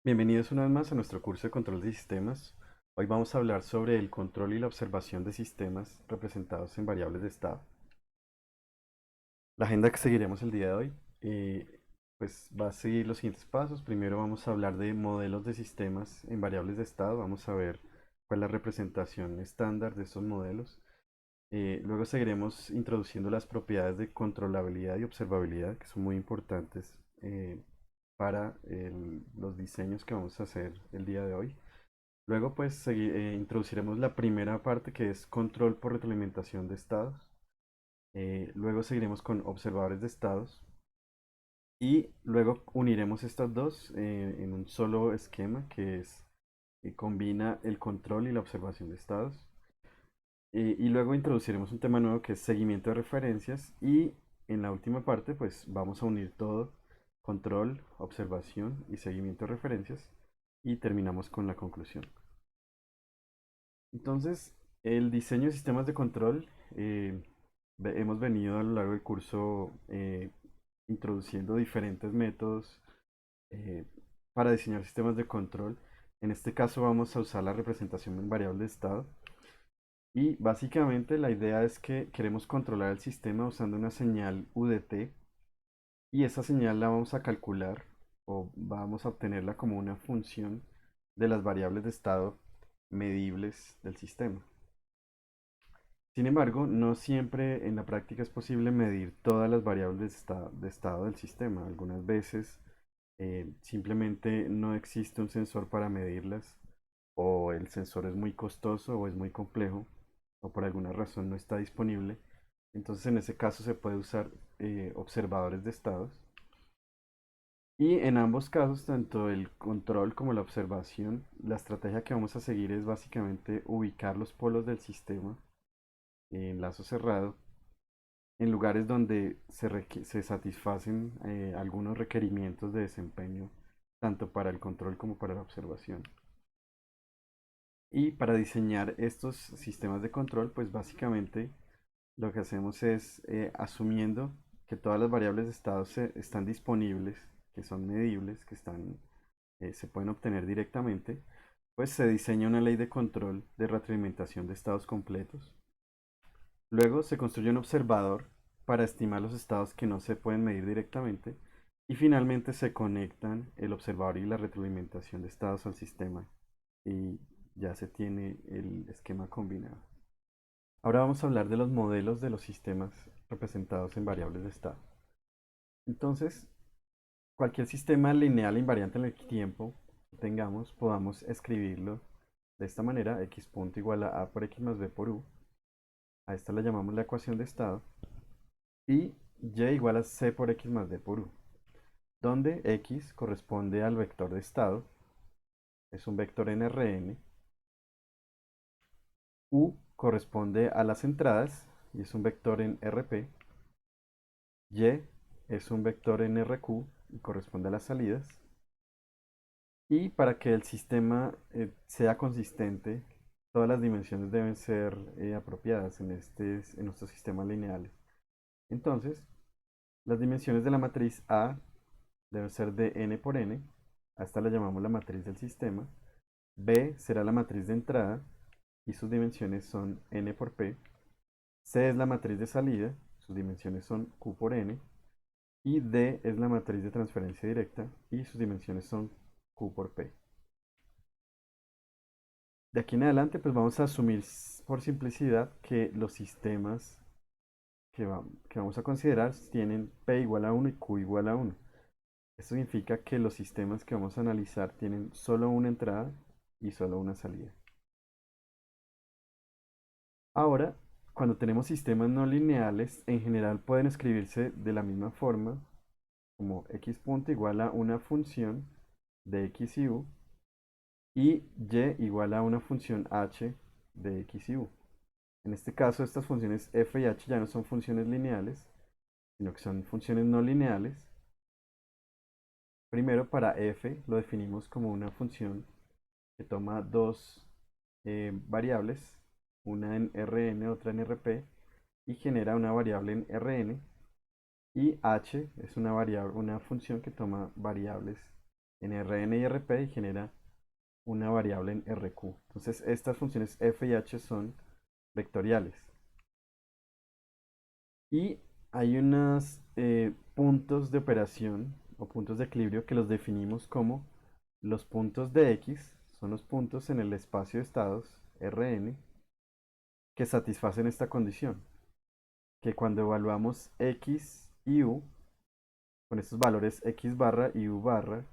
Bienvenidos una vez más a nuestro curso de control de sistemas. Hoy vamos a hablar sobre el control y la observación de sistemas representados en variables de estado. La agenda que seguiremos el día de hoy pues va a seguir los siguientes pasos. Primero vamos a hablar de modelos de sistemas en variables de estado. Vamos a ver cuál es la representación estándar de estos modelos. Luego seguiremos introduciendo las propiedades de controlabilidad y observabilidad, que son muy importantes para los diseños que vamos a hacer el día de hoy. Luego pues introduciremos la primera parte, que es control por retroalimentación de estados. Luego seguiremos con observadores de estados y luego uniremos estas dos en un solo esquema, que combina el control y la observación de estados. Y luego introduciremos un tema nuevo, que es seguimiento de referencias, y en la última parte pues vamos a unir todo: control, observación y seguimiento de referencias, y terminamos con la conclusión. Entonces, el diseño de sistemas de control, hemos venido a lo largo del curso introduciendo diferentes métodos eh, para diseñar sistemas de control. En este caso vamos a usar la representación en variable de estado. Y básicamente la idea es que queremos controlar el sistema usando una señal UDT, y esa señal la vamos a calcular o vamos a obtenerla como una función de las variables de estado medibles del sistema. Sin embargo, no siempre en la práctica es posible medir todas las variables de estado del sistema. Algunas veces simplemente no existe un sensor para medirlas, o el sensor es muy costoso o es muy complejo, o por alguna razón no está disponible. Entonces en ese caso se puede usar observadores de estados. Y en ambos casos, tanto el control como la observación, la estrategia que vamos a seguir es básicamente ubicar los polos del sistema en lazo cerrado en lugares donde se satisfacen algunos requerimientos de desempeño, tanto para el control como para la observación. Y para diseñar estos sistemas de control, pues básicamente lo que hacemos es, asumiendo que todas las variables de estado están disponibles, que son medibles, se pueden obtener directamente, pues se diseña una ley de control de retroalimentación de estados completos. Luego se construye un observador para estimar los estados que no se pueden medir directamente, y finalmente se conectan el observador y la retroalimentación de estados al sistema, y ya se tiene el esquema combinado. Ahora vamos a hablar de los modelos de los sistemas representados en variables de estado. Entonces, cualquier sistema lineal invariante en el tiempo que tengamos, podamos escribirlo de esta manera: x punto igual a por x más b por u. A esta la llamamos la ecuación de estado. Y y igual a c por x más d por u, donde x corresponde al vector de estado, es un vector en Rn. U corresponde a las entradas y es un vector en Rp. Y es un vector en Rq y corresponde a las salidas. Y para que el sistema sea consistente, todas las dimensiones deben ser apropiadas en nuestros sistemas lineales. Entonces, las dimensiones de la matriz A deben ser de n por n. A esta la llamamos la matriz del sistema. B será la matriz de entrada y sus dimensiones son n por p. C es la matriz de salida, sus dimensiones son q por n. Y D es la matriz de transferencia directa y sus dimensiones son q por p. De aquí en adelante, pues vamos a asumir por simplicidad que los sistemas que vamos a considerar tienen p igual a 1 y q igual a 1. Esto significa que los sistemas que vamos a analizar tienen solo una entrada y solo una salida. Ahora, cuando tenemos sistemas no lineales, en general pueden escribirse de la misma forma, como x punto igual a una función de x y u, y y igual a una función h de x y u. En este caso, estas funciones f y h ya no son funciones lineales, sino que son funciones no lineales. Primero, para f lo definimos como una función que toma dos variables, una en Rn, otra en Rp, y genera una variable en Rn. Y h es una función que toma variables en Rn y Rp y genera una variable en Rq. Entonces estas funciones f y h son vectoriales. Y hay unos puntos de operación o puntos de equilibrio que los definimos como los puntos de x, son los puntos en el espacio de estados Rn que satisfacen esta condición, que cuando evaluamos x y u, con estos valores x barra y u barra,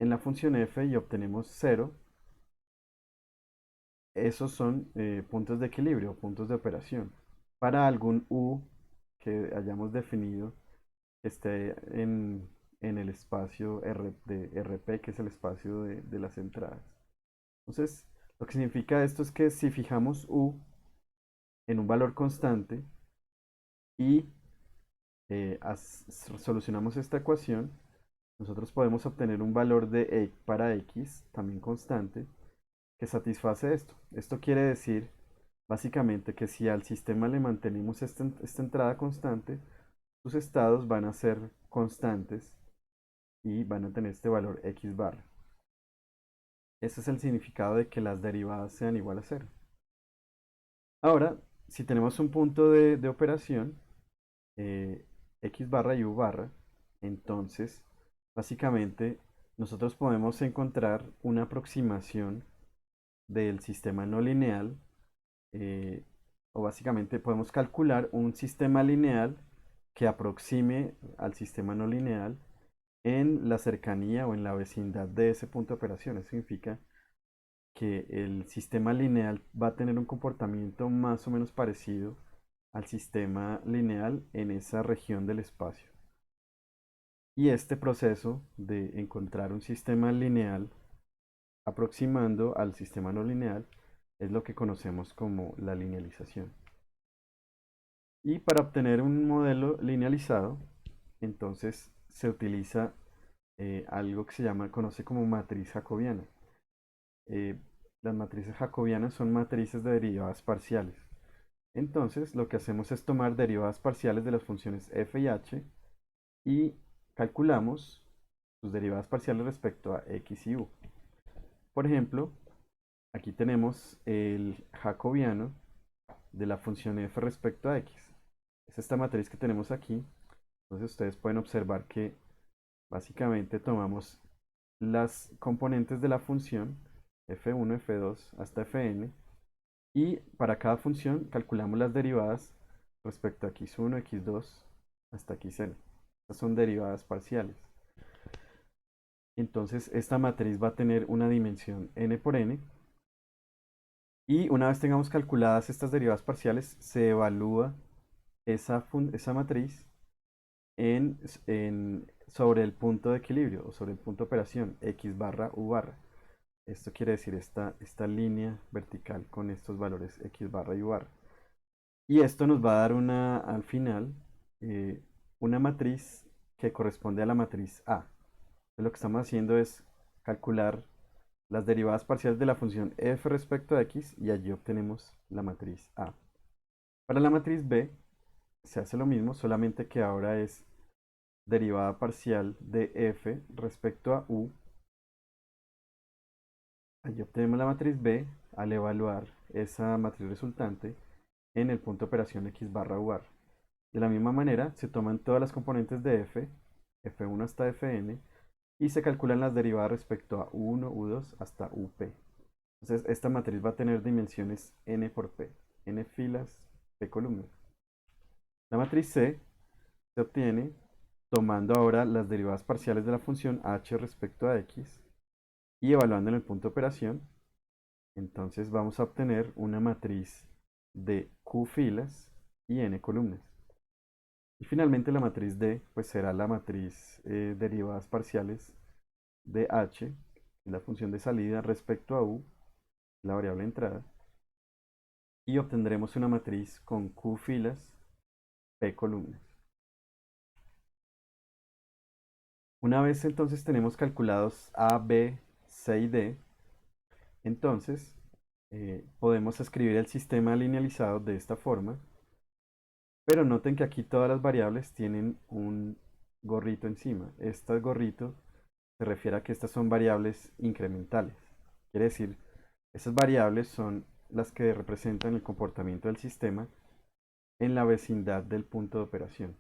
en la función f y obtenemos 0, esos son puntos de equilibrio, puntos de operación. Para algún u que hayamos definido que esté en el espacio de Rp, que es el espacio de las entradas. Entonces, lo que significa esto es que si fijamos u en un valor constante y solucionamos esta ecuación, nosotros podemos obtener un valor de para x, también constante, que satisface esto. Esto quiere decir básicamente que si al sistema le mantenemos esta entrada constante, sus estados van a ser constantes y van a tener este valor x barra. Ese es el significado de que las derivadas sean igual a cero. Ahora, si tenemos un punto de operación, x barra y u barra, entonces básicamente nosotros podemos encontrar una aproximación del sistema no lineal, eh, o básicamente podemos calcular un sistema lineal que aproxime al sistema no lineal en la cercanía o en la vecindad de ese punto de operación. Eso significa que el sistema lineal va a tener un comportamiento más o menos parecido al sistema lineal en esa región del espacio. Y este proceso de encontrar un sistema lineal aproximando al sistema no lineal es lo que conocemos como la linealización. Y para obtener un modelo linealizado, entonces se utiliza algo que se conoce como matriz jacobiana. Eh, las matrices jacobianas son matrices de derivadas parciales. Entonces, lo que hacemos es tomar derivadas parciales de las funciones f y h y calculamos sus derivadas parciales respecto a x y u. Por ejemplo, aquí tenemos el jacobiano de la función f respecto a x. Es esta matriz que tenemos aquí. Entonces ustedes pueden observar que básicamente tomamos las componentes de la función f1, f2 hasta fn y para cada función calculamos las derivadas respecto a x1, x2 hasta xn. Estas son derivadas parciales. Entonces esta matriz va a tener una dimensión n por n y una vez tengamos calculadas estas derivadas parciales se evalúa esa matriz sobre el punto de equilibrio o sobre el punto de operación x barra u barra. Esto quiere decir esta línea vertical con estos valores x barra y u barra. Y esto nos va a dar al final eh, una matriz que corresponde a la matriz A. Entonces, lo que estamos haciendo es calcular las derivadas parciales de la función f respecto a x y allí obtenemos la matriz A. Para la matriz B se hace lo mismo, solamente que ahora es derivada parcial de f respecto a u. Allí obtenemos la matriz B al evaluar esa matriz resultante en el punto de operación x barra u barra. De la misma manera, se toman todas las componentes de f, f1 hasta fn, y se calculan las derivadas respecto a u1, u2 hasta up. Entonces, esta matriz va a tener dimensiones n por p, n filas, p columnas. La matriz C se obtiene tomando ahora las derivadas parciales de la función h respecto a x y evaluando en el punto de operación. Entonces vamos a obtener una matriz de q filas y n columnas. Y finalmente la matriz D pues será la matriz derivadas parciales de h, la función de salida respecto a u, la variable entrada, y obtendremos una matriz con q filas, p columnas. Una vez entonces tenemos calculados A, B, C y D, entonces podemos escribir el sistema linealizado de esta forma, pero noten que aquí todas las variables tienen un gorrito encima. Este gorrito se refiere a que estas son variables incrementales. Quiere decir, esas variables son las que representan el comportamiento del sistema en la vecindad del punto de operación.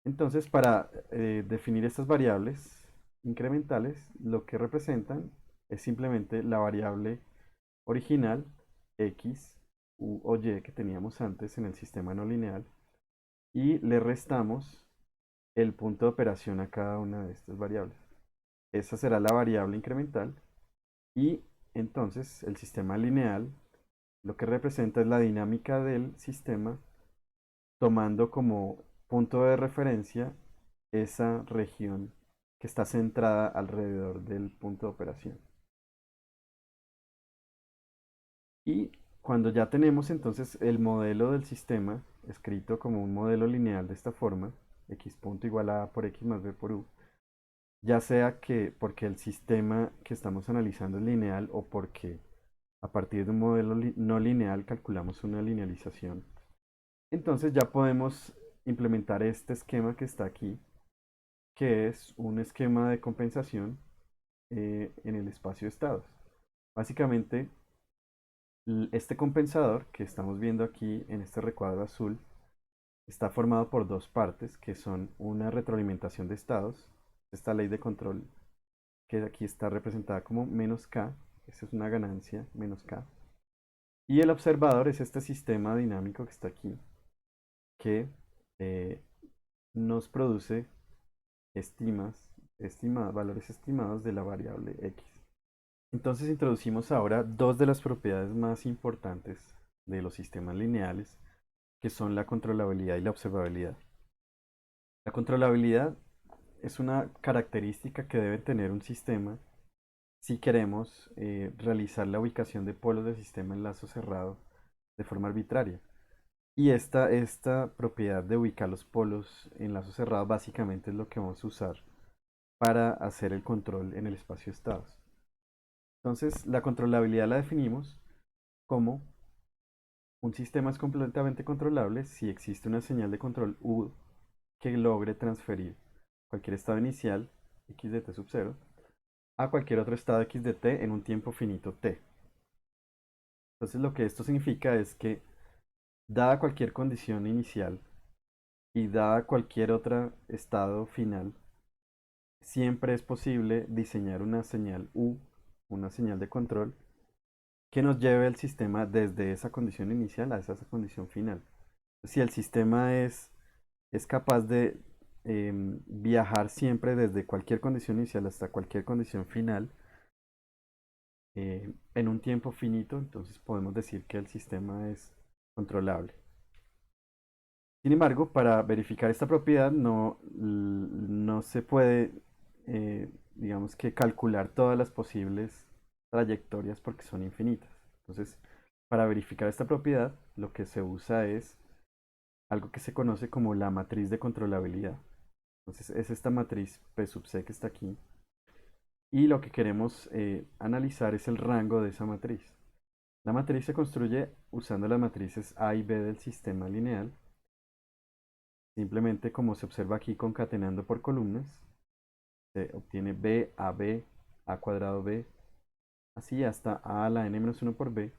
Entonces, para definir estas variables incrementales, lo que representan es simplemente la variable original x u o y que teníamos antes en el sistema no lineal y le restamos el punto de operación a cada una de estas variables. Esa será la variable incremental y entonces el sistema lineal lo que representa es la dinámica del sistema tomando como punto de referencia esa región que está centrada alrededor del punto de operación. Y cuando ya tenemos entonces el modelo del sistema escrito como un modelo lineal de esta forma, x punto igual a por x más b por u, ya sea que porque el sistema que estamos analizando es lineal o porque a partir de un modelo no lineal calculamos una linealización, entonces ya podemos implementar este esquema que está aquí, que es un esquema de compensación en el espacio de estados. Básicamente, este compensador que estamos viendo aquí en este recuadro azul está formado por dos partes que son una retroalimentación de estados, esta ley de control que aquí está representada como menos k, esa es una ganancia, menos k, y el observador es este sistema dinámico que está aquí, que eh, nos produce valores estimados de la variable x. Entonces introducimos ahora dos de las propiedades más importantes de los sistemas lineales, que son la controlabilidad y la observabilidad. La controlabilidad es una característica que debe tener un sistema si queremos realizar la ubicación de polos del sistema en lazo cerrado de forma arbitraria. Y esta propiedad de ubicar los polos en lazo cerrado básicamente es lo que vamos a usar para hacer el control en el espacio de estados. Entonces, la controlabilidad la definimos como un sistema es completamente controlable si existe una señal de control U que logre transferir cualquier estado inicial x de t sub 0 a cualquier otro estado x de t en un tiempo finito t. Entonces lo que esto significa es que dada cualquier condición inicial y dada cualquier otro estado final, siempre es posible diseñar una señal U, una señal de control, que nos lleve el sistema desde esa condición inicial a esa condición final. Si el sistema es capaz de viajar siempre desde cualquier condición inicial hasta cualquier condición final en un tiempo finito, entonces podemos decir que el sistema es controlable. Sin embargo, para verificar esta propiedad no se puede, digamos que calcular todas las posibles trayectorias porque son infinitas. Entonces, para verificar esta propiedad, lo que se usa es algo que se conoce como la matriz de controlabilidad. Entonces, es esta matriz P sub C que está aquí. Y lo que queremos analizar es el rango de esa matriz. La matriz se construye usando las matrices A y B del sistema lineal. Simplemente como se observa aquí concatenando por columnas, se obtiene B, AB, A cuadrado B, así hasta A a la n-1 por B.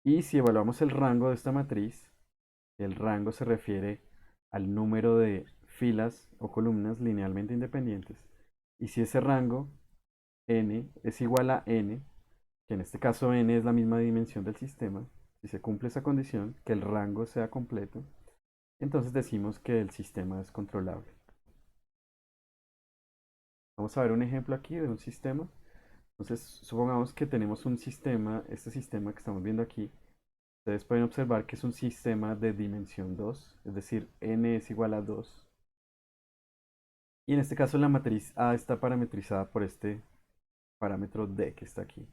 Y si evaluamos el rango de esta matriz, el rango se refiere al número de filas o columnas linealmente independientes. Y si ese rango n es igual a n, que en este caso n es la misma dimensión del sistema, si se cumple esa condición, que el rango sea completo, entonces decimos que el sistema es controlable. Vamos a ver un ejemplo aquí de un sistema. Entonces, supongamos que tenemos un sistema, este sistema que estamos viendo aquí. Ustedes pueden observar que es un sistema de dimensión 2, es decir, n es igual a 2. Y en este caso la matriz A está parametrizada por este parámetro D que está aquí.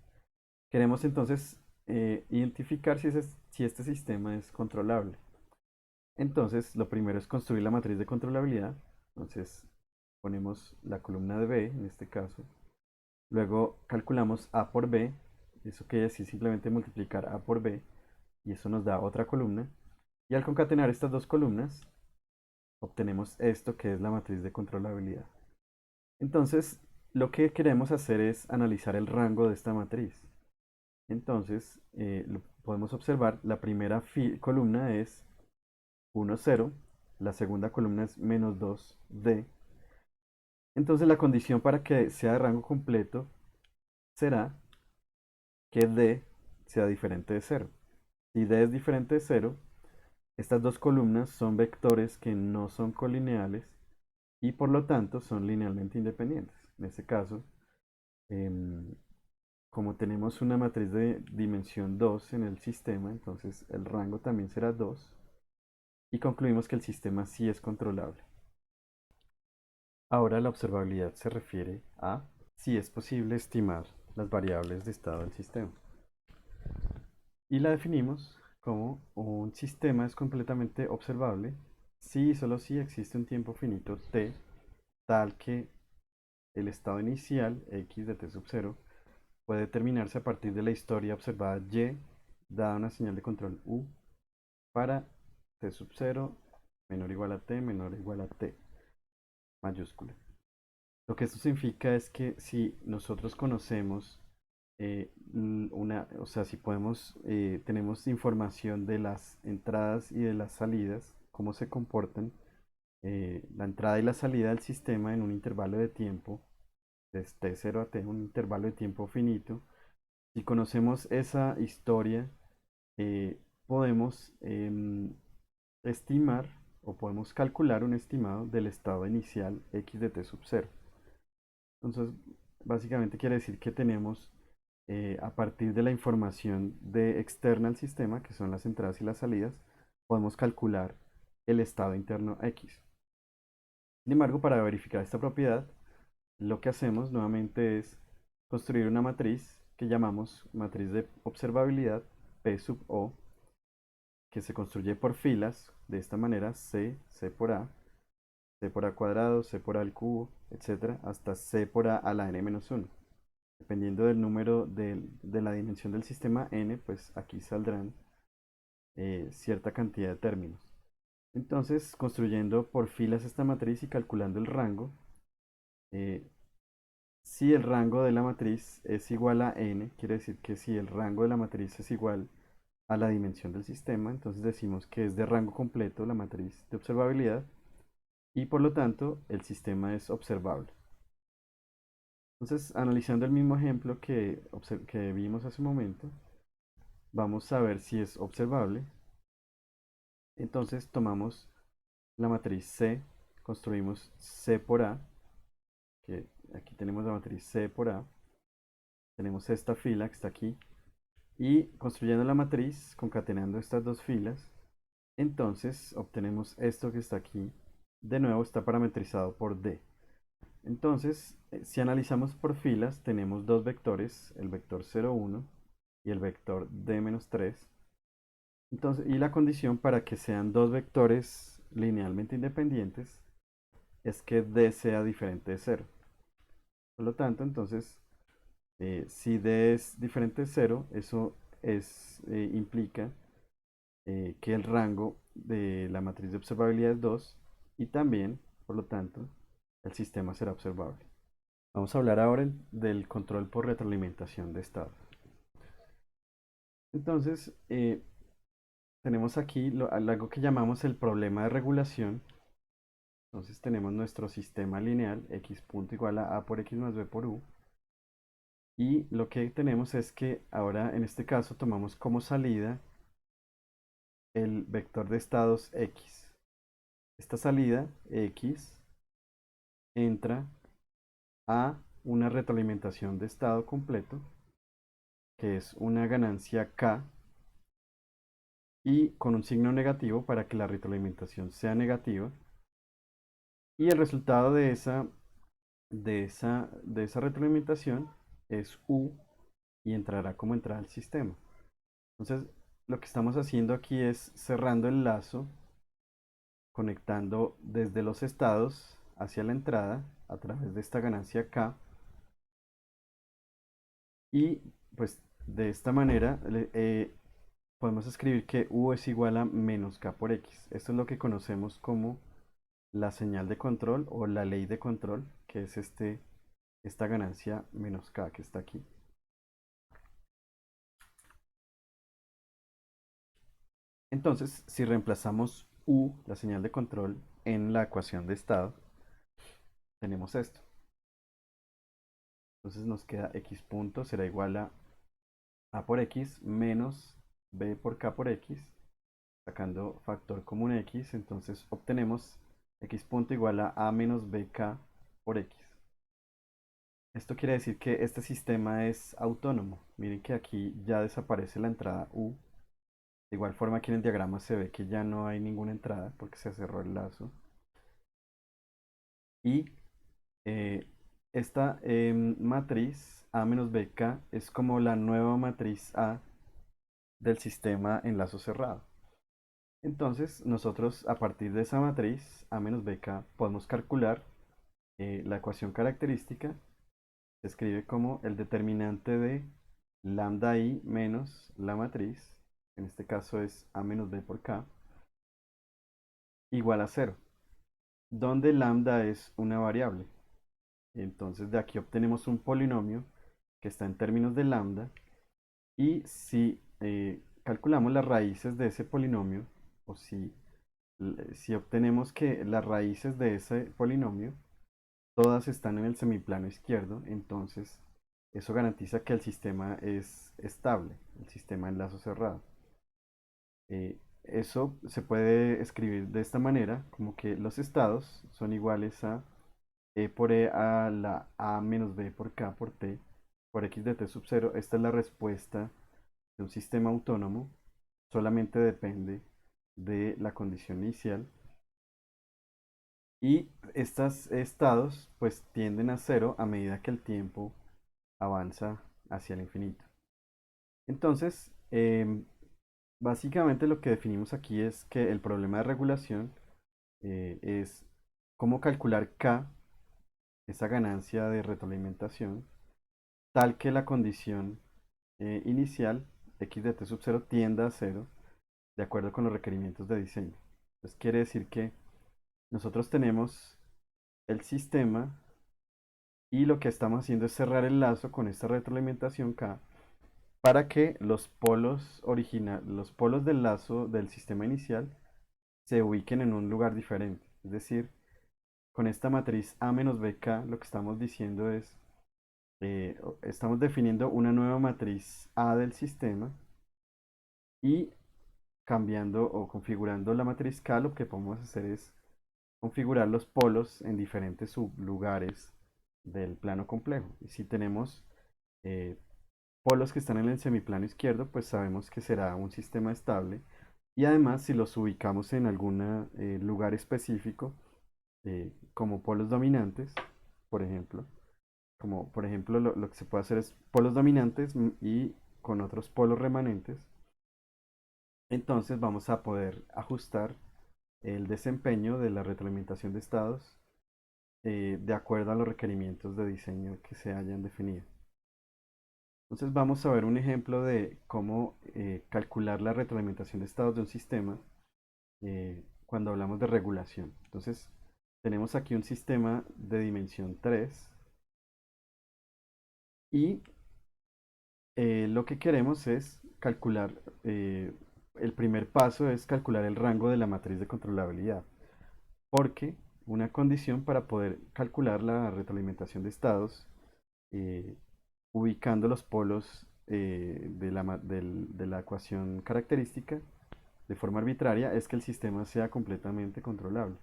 Queremos entonces identificar si este sistema es controlable. Entonces, lo primero es construir la matriz de controlabilidad. Entonces, ponemos la columna de B, en este caso. Luego calculamos A por B. Eso quiere decir simplemente multiplicar A por B. Y eso nos da otra columna. Y al concatenar estas dos columnas, obtenemos esto que es la matriz de controlabilidad. Entonces, lo que queremos hacer es analizar el rango de esta matriz. Entonces, lo podemos observar, la primera columna es 1, 0, la segunda columna es menos 2, D. Entonces, la condición para que sea de rango completo será que D sea diferente de 0. Si D es diferente de 0, estas dos columnas son vectores que no son colineales y por lo tanto son linealmente independientes. En este caso, em, como tenemos una matriz de dimensión 2 en el sistema, entonces el rango también será 2 y concluimos que el sistema sí es controlable. Ahora la observabilidad se refiere a si es posible estimar las variables de estado del sistema. Y la definimos como un sistema es completamente observable si y solo si existe un tiempo finito t tal que el estado inicial x de t sub 0 puede determinarse a partir de la historia observada y dada una señal de control u para t sub 0 menor o igual a t menor o igual a t mayúscula. Lo que esto significa es que si nosotros conocemos o sea, si podemos, tenemos información de las entradas y de las salidas, cómo se comportan, la entrada y la salida del sistema en un intervalo de tiempo, desde t0 a t, un intervalo de tiempo finito. Si conocemos esa historia, podemos estimar o podemos calcular un estimado del estado inicial x de t sub 0. Entonces, básicamente quiere decir que tenemos, a partir de la información de externa al sistema, que son las entradas y las salidas, podemos calcular el estado interno x. Sin embargo, para verificar esta propiedad, lo que hacemos nuevamente es construir una matriz que llamamos matriz de observabilidad P sub O, que se construye por filas, de esta manera, C por A, C por A cuadrado, C por A al cubo, etcétera, hasta C por A a la n-1. Dependiendo del número de la dimensión del sistema n, pues aquí saldrán cierta cantidad de términos. Entonces, construyendo por filas esta matriz y calculando el rango, eh, si el rango de la matriz es igual a n, quiere decir que si el rango de la matriz es igual a la dimensión del sistema, entonces decimos que es de rango completo la matriz de observabilidad y por lo tanto el sistema es observable. Entonces, analizando el mismo ejemplo que vimos hace un momento, vamos a ver si es observable. Entonces tomamos la matriz C, construimos C por A, que aquí tenemos la matriz C por A, tenemos esta fila que está aquí, y construyendo la matriz, concatenando estas dos filas, entonces obtenemos esto que está aquí. De nuevo está parametrizado por D. Entonces, si analizamos por filas, tenemos dos vectores, el vector 0, 1 y el vector D-3. Entonces, y la condición para que sean dos vectores linealmente independientes es que D sea diferente de 0. Por lo tanto, entonces, si D es diferente de 0, eso implica que el rango de la matriz de observabilidad es 2 y también, por lo tanto, el sistema será observable. Vamos a hablar ahora del control por retroalimentación de estado. Entonces, tenemos aquí algo que llamamos el problema de regulación. Entonces tenemos nuestro sistema lineal x punto igual a por x más b por u. Y lo que tenemos es que ahora en este caso tomamos como salida el vector de estados x. Esta salida x entra a una retroalimentación de estado completo, que es una ganancia k, y con un signo negativo para que la retroalimentación sea negativa. Y el resultado de esa retroalimentación es u y entrará como entrada al sistema. Entonces, lo que estamos haciendo aquí es cerrando el lazo, conectando desde los estados hacia la entrada a través de esta ganancia k. Y pues de esta manera podemos escribir que u es igual a menos k por x. Esto es lo que conocemos como la señal de control o la ley de control, que es esta ganancia menos k que está aquí. Entonces, si reemplazamos u, la señal de control, en la ecuación de estado, tenemos esto. Entonces nos queda x punto será igual a por x menos b por k por x, sacando factor común x, entonces obtenemos x punto igual a menos bk por x. Esto quiere decir que este sistema es autónomo. Miren que aquí ya desaparece la entrada u. De igual forma aquí en el diagrama se ve que ya no hay ninguna entrada porque se cerró el lazo. Y eh, esta matriz A menos BK es como la nueva matriz A del sistema en lazo cerrado. Entonces nosotros a partir de esa matriz A menos BK podemos calcular la ecuación característica. Se escribe como el determinante de lambda I menos la matriz, en este caso es A menos B por K, igual a 0, donde lambda es una variable. Entonces de aquí obtenemos un polinomio que está en términos de lambda y si calculamos las raíces de ese polinomio o si obtenemos que las raíces de ese polinomio todas están en el semiplano izquierdo, entonces eso garantiza que el sistema es estable, el sistema en lazo cerrado. Eso se puede escribir de esta manera, como que los estados son iguales a e por e a la a menos b por k por t por x de t sub 0. Esta es la respuesta de un sistema autónomo, solamente depende de la condición inicial. Y estos estados pues tienden a cero a medida que el tiempo avanza hacia el infinito. Entonces, básicamente lo que definimos aquí es que el problema de regulación es cómo calcular k, esa ganancia de retroalimentación, tal que la condición inicial, x de t sub 0, tienda a cero, de acuerdo con los requerimientos de diseño. Entonces quiere decir que nosotros tenemos el sistema y lo que estamos haciendo es cerrar el lazo con esta retroalimentación k para que los polos del lazo del sistema inicial se ubiquen en un lugar diferente. Es decir, con esta matriz A menos BK lo que estamos diciendo es, estamos definiendo una nueva matriz A del sistema y cambiando o configurando la matriz K, lo que podemos hacer es configurar los polos en diferentes sublugares del plano complejo. Y si tenemos eh, polos que están en el semiplano izquierdo, pues sabemos que será un sistema estable. Y además, si los ubicamos en algún lugar específico, como polos dominantes, por ejemplo, como por ejemplo lo que se puede hacer es polos dominantes y con otros polos remanentes, entonces vamos a poder ajustar el desempeño de la retroalimentación de estados de acuerdo a los requerimientos de diseño que se hayan definido. Entonces vamos a ver un ejemplo de cómo calcular la retroalimentación de estados de un sistema cuando hablamos de regulación. Entonces tenemos aquí un sistema de dimensión 3 y lo que queremos es calcular, el primer paso es calcular el rango de la matriz de controlabilidad, porque una condición para poder calcular la retroalimentación de estados, eh, ubicando los polos de la ecuación característica de forma arbitraria, es que el sistema sea completamente controlable.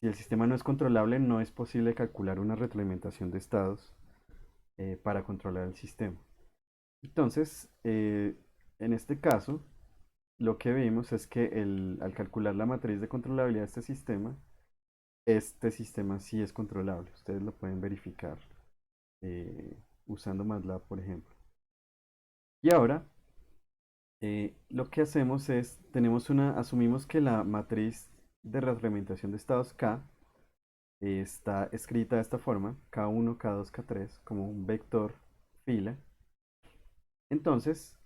Si el sistema no es controlable, no es posible calcular una retroalimentación de estados para controlar el sistema. Entonces, en este caso, lo que vimos es que al calcular la matriz de controlabilidad de este sistema sí es controlable. Ustedes lo pueden verificar usando MATLAB, por ejemplo. Y ahora, lo que hacemos es, asumimos que la matriz de retroalimentación de estados K está escrita de esta forma, K1, K2, K3, como un vector fila. Entonces,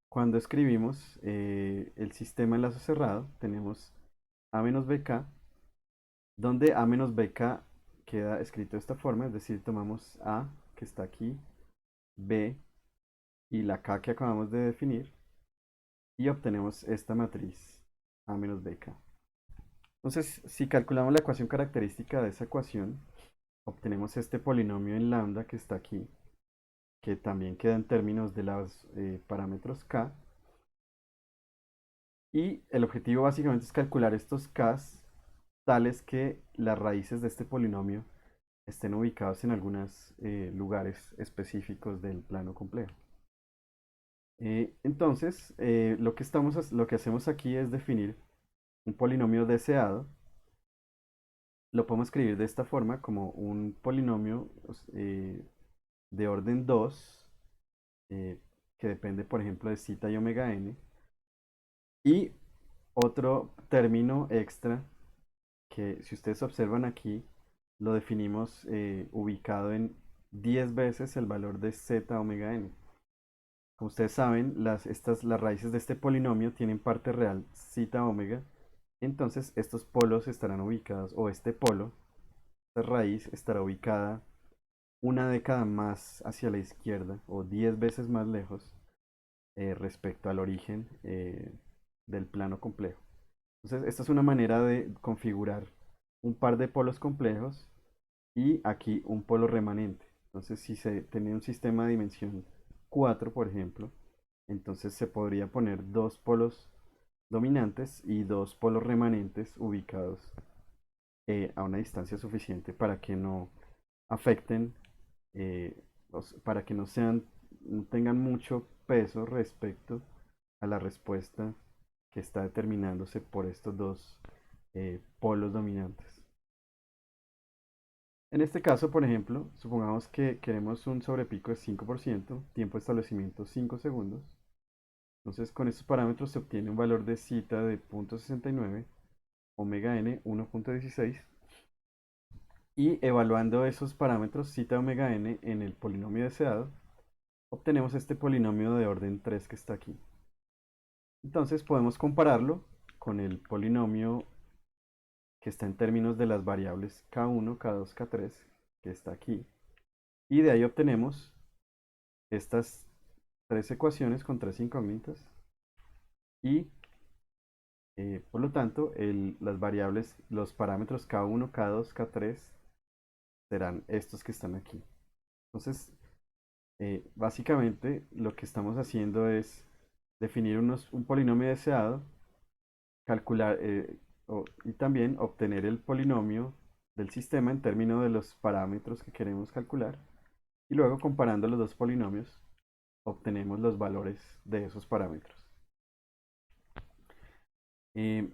cuando escribimos el sistema en lazo cerrado, tenemos A menos BK, donde A menos BK queda escrito de esta forma, es decir, tomamos A, que está aquí, B y la K que acabamos de definir, y obtenemos esta matriz A menos BK. Entonces, si calculamos la ecuación característica de esa ecuación, obtenemos este polinomio en lambda que está aquí, que también queda en términos de los parámetros K. Y el objetivo básicamente es calcular estos Ks tales que las raíces de este polinomio estén ubicados en algunos lugares específicos del plano complejo. Entonces, lo que hacemos aquí es definir un polinomio deseado. Lo podemos escribir de esta forma como un polinomio de orden 2, que depende, por ejemplo, de zeta y omega n. Y otro término extra que, si ustedes observan aquí, lo definimos ubicado en 10 veces el valor de z omega n. Como ustedes saben, las raíces de este polinomio tienen parte real zeta omega. Entonces estos polos estarán ubicados, o este polo, esta raíz estará ubicada una década más hacia la izquierda o 10 veces más lejos respecto al origen del plano complejo. Entonces, esta es una manera de configurar un par de polos complejos y aquí un polo remanente. Entonces, si se tenía un sistema de dimensión 4, por ejemplo, entonces se podría poner dos polos dominantes y dos polos remanentes ubicados a una distancia suficiente para que no afecten, eh, para que no tengan mucho peso respecto a la respuesta que está determinándose por estos dos polos dominantes. En este caso, por ejemplo, supongamos que queremos un sobrepico de 5%, tiempo de establecimiento 5 segundos. Entonces, con estos parámetros se obtiene un valor de zeta de 0.69, omega n 1.16. Y evaluando esos parámetros zeta omega n en el polinomio deseado, obtenemos este polinomio de orden 3 que está aquí. Entonces podemos compararlo con el polinomio que está en términos de las variables k1, k2, k3, que está aquí. Y de ahí obtenemos estas tres ecuaciones con tres incógnitas. Y por lo tanto, las variables, los parámetros k1, k2, k3 serán estos que están aquí. Entonces, básicamente lo que estamos haciendo es definir un polinomio deseado, calcular y también obtener el polinomio del sistema en términos de los parámetros que queremos calcular. Y luego, comparando los dos polinomios, obtenemos los valores de esos parámetros. Eh,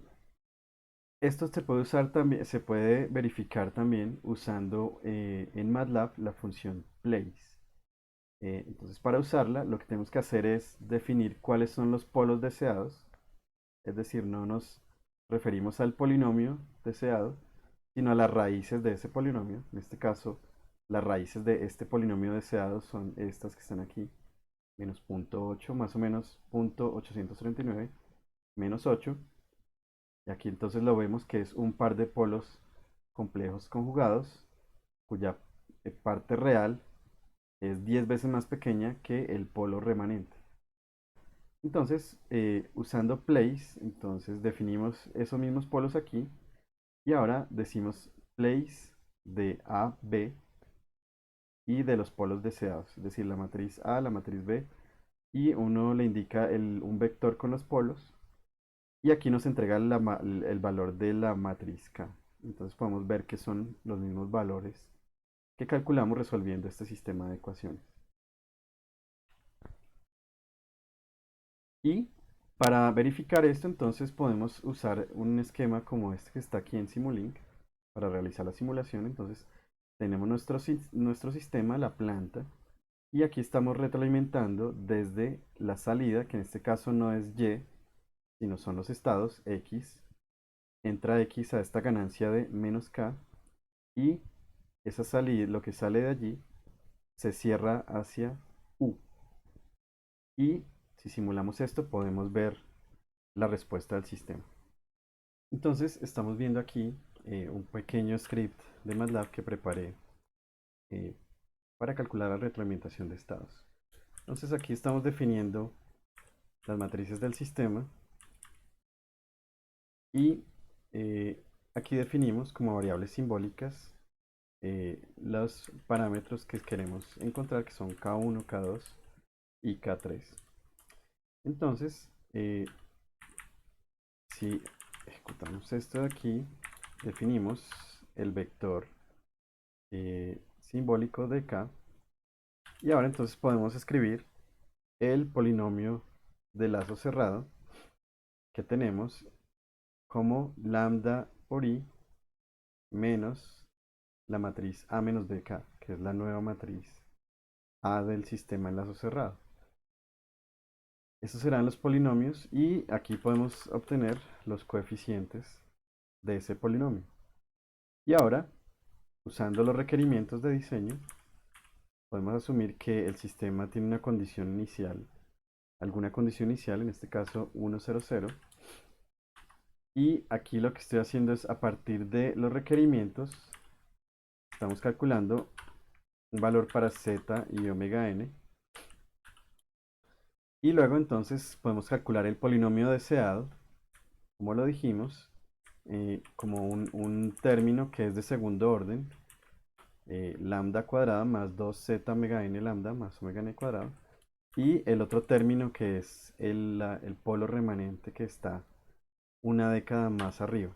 Esto se puede usar también, se puede verificar también usando en MATLAB la función place. Entonces, para usarla, lo que tenemos que hacer es definir cuáles son los polos deseados. Es decir, no nos referimos al polinomio deseado, sino a las raíces de ese polinomio. En este caso, las raíces de este polinomio deseado son estas que están aquí, menos 0.8, más o menos 0.839, menos 8. Y aquí entonces lo vemos que es un par de polos complejos conjugados, cuya parte real es 10 veces más pequeña que el polo remanente. Entonces, usando place, entonces definimos esos mismos polos aquí y ahora decimos place de A, B y de los polos deseados, es decir, la matriz A, la matriz B, y uno le indica un vector con los polos y aquí nos entrega el valor de la matriz K. Entonces podemos ver que son los mismos valores que calculamos resolviendo este sistema de ecuaciones. Y para verificar esto, entonces podemos usar un esquema como este que está aquí en Simulink para realizar la simulación. Entonces tenemos nuestro sistema, la planta, y aquí estamos retroalimentando desde la salida, que en este caso no es Y, sino son los estados X. Entra X a esta ganancia de menos K y esa salida, lo que sale de allí, se cierra hacia U. Y si simulamos esto, podemos ver la respuesta del sistema. Entonces, estamos viendo aquí un pequeño script de MATLAB que preparé eh, para calcular la retroalimentación de estados. Entonces aquí estamos definiendo las matrices del sistema y aquí definimos como variables simbólicas los parámetros que queremos encontrar, que son K1, K2 y K3. Entonces, si ejecutamos esto de aquí, definimos el vector simbólico de K. Y ahora entonces podemos escribir el polinomio de lazo cerrado que tenemos como lambda por i menos la matriz A menos BK, que es la nueva matriz A del sistema en lazo cerrado. Estos serán los polinomios y aquí podemos obtener los coeficientes de ese polinomio. Y ahora, usando los requerimientos de diseño, podemos asumir que el sistema tiene una condición inicial, alguna condición inicial, en este caso 1, 0, 0. Y aquí lo que estoy haciendo es a partir de los requerimientos, estamos calculando un valor para z y omega n. Y luego entonces podemos calcular el polinomio deseado, como lo dijimos, como un término que es de segundo orden, lambda cuadrada más 2z omega n lambda más omega n cuadrado. Y el otro término que es el polo remanente que está una década más arriba.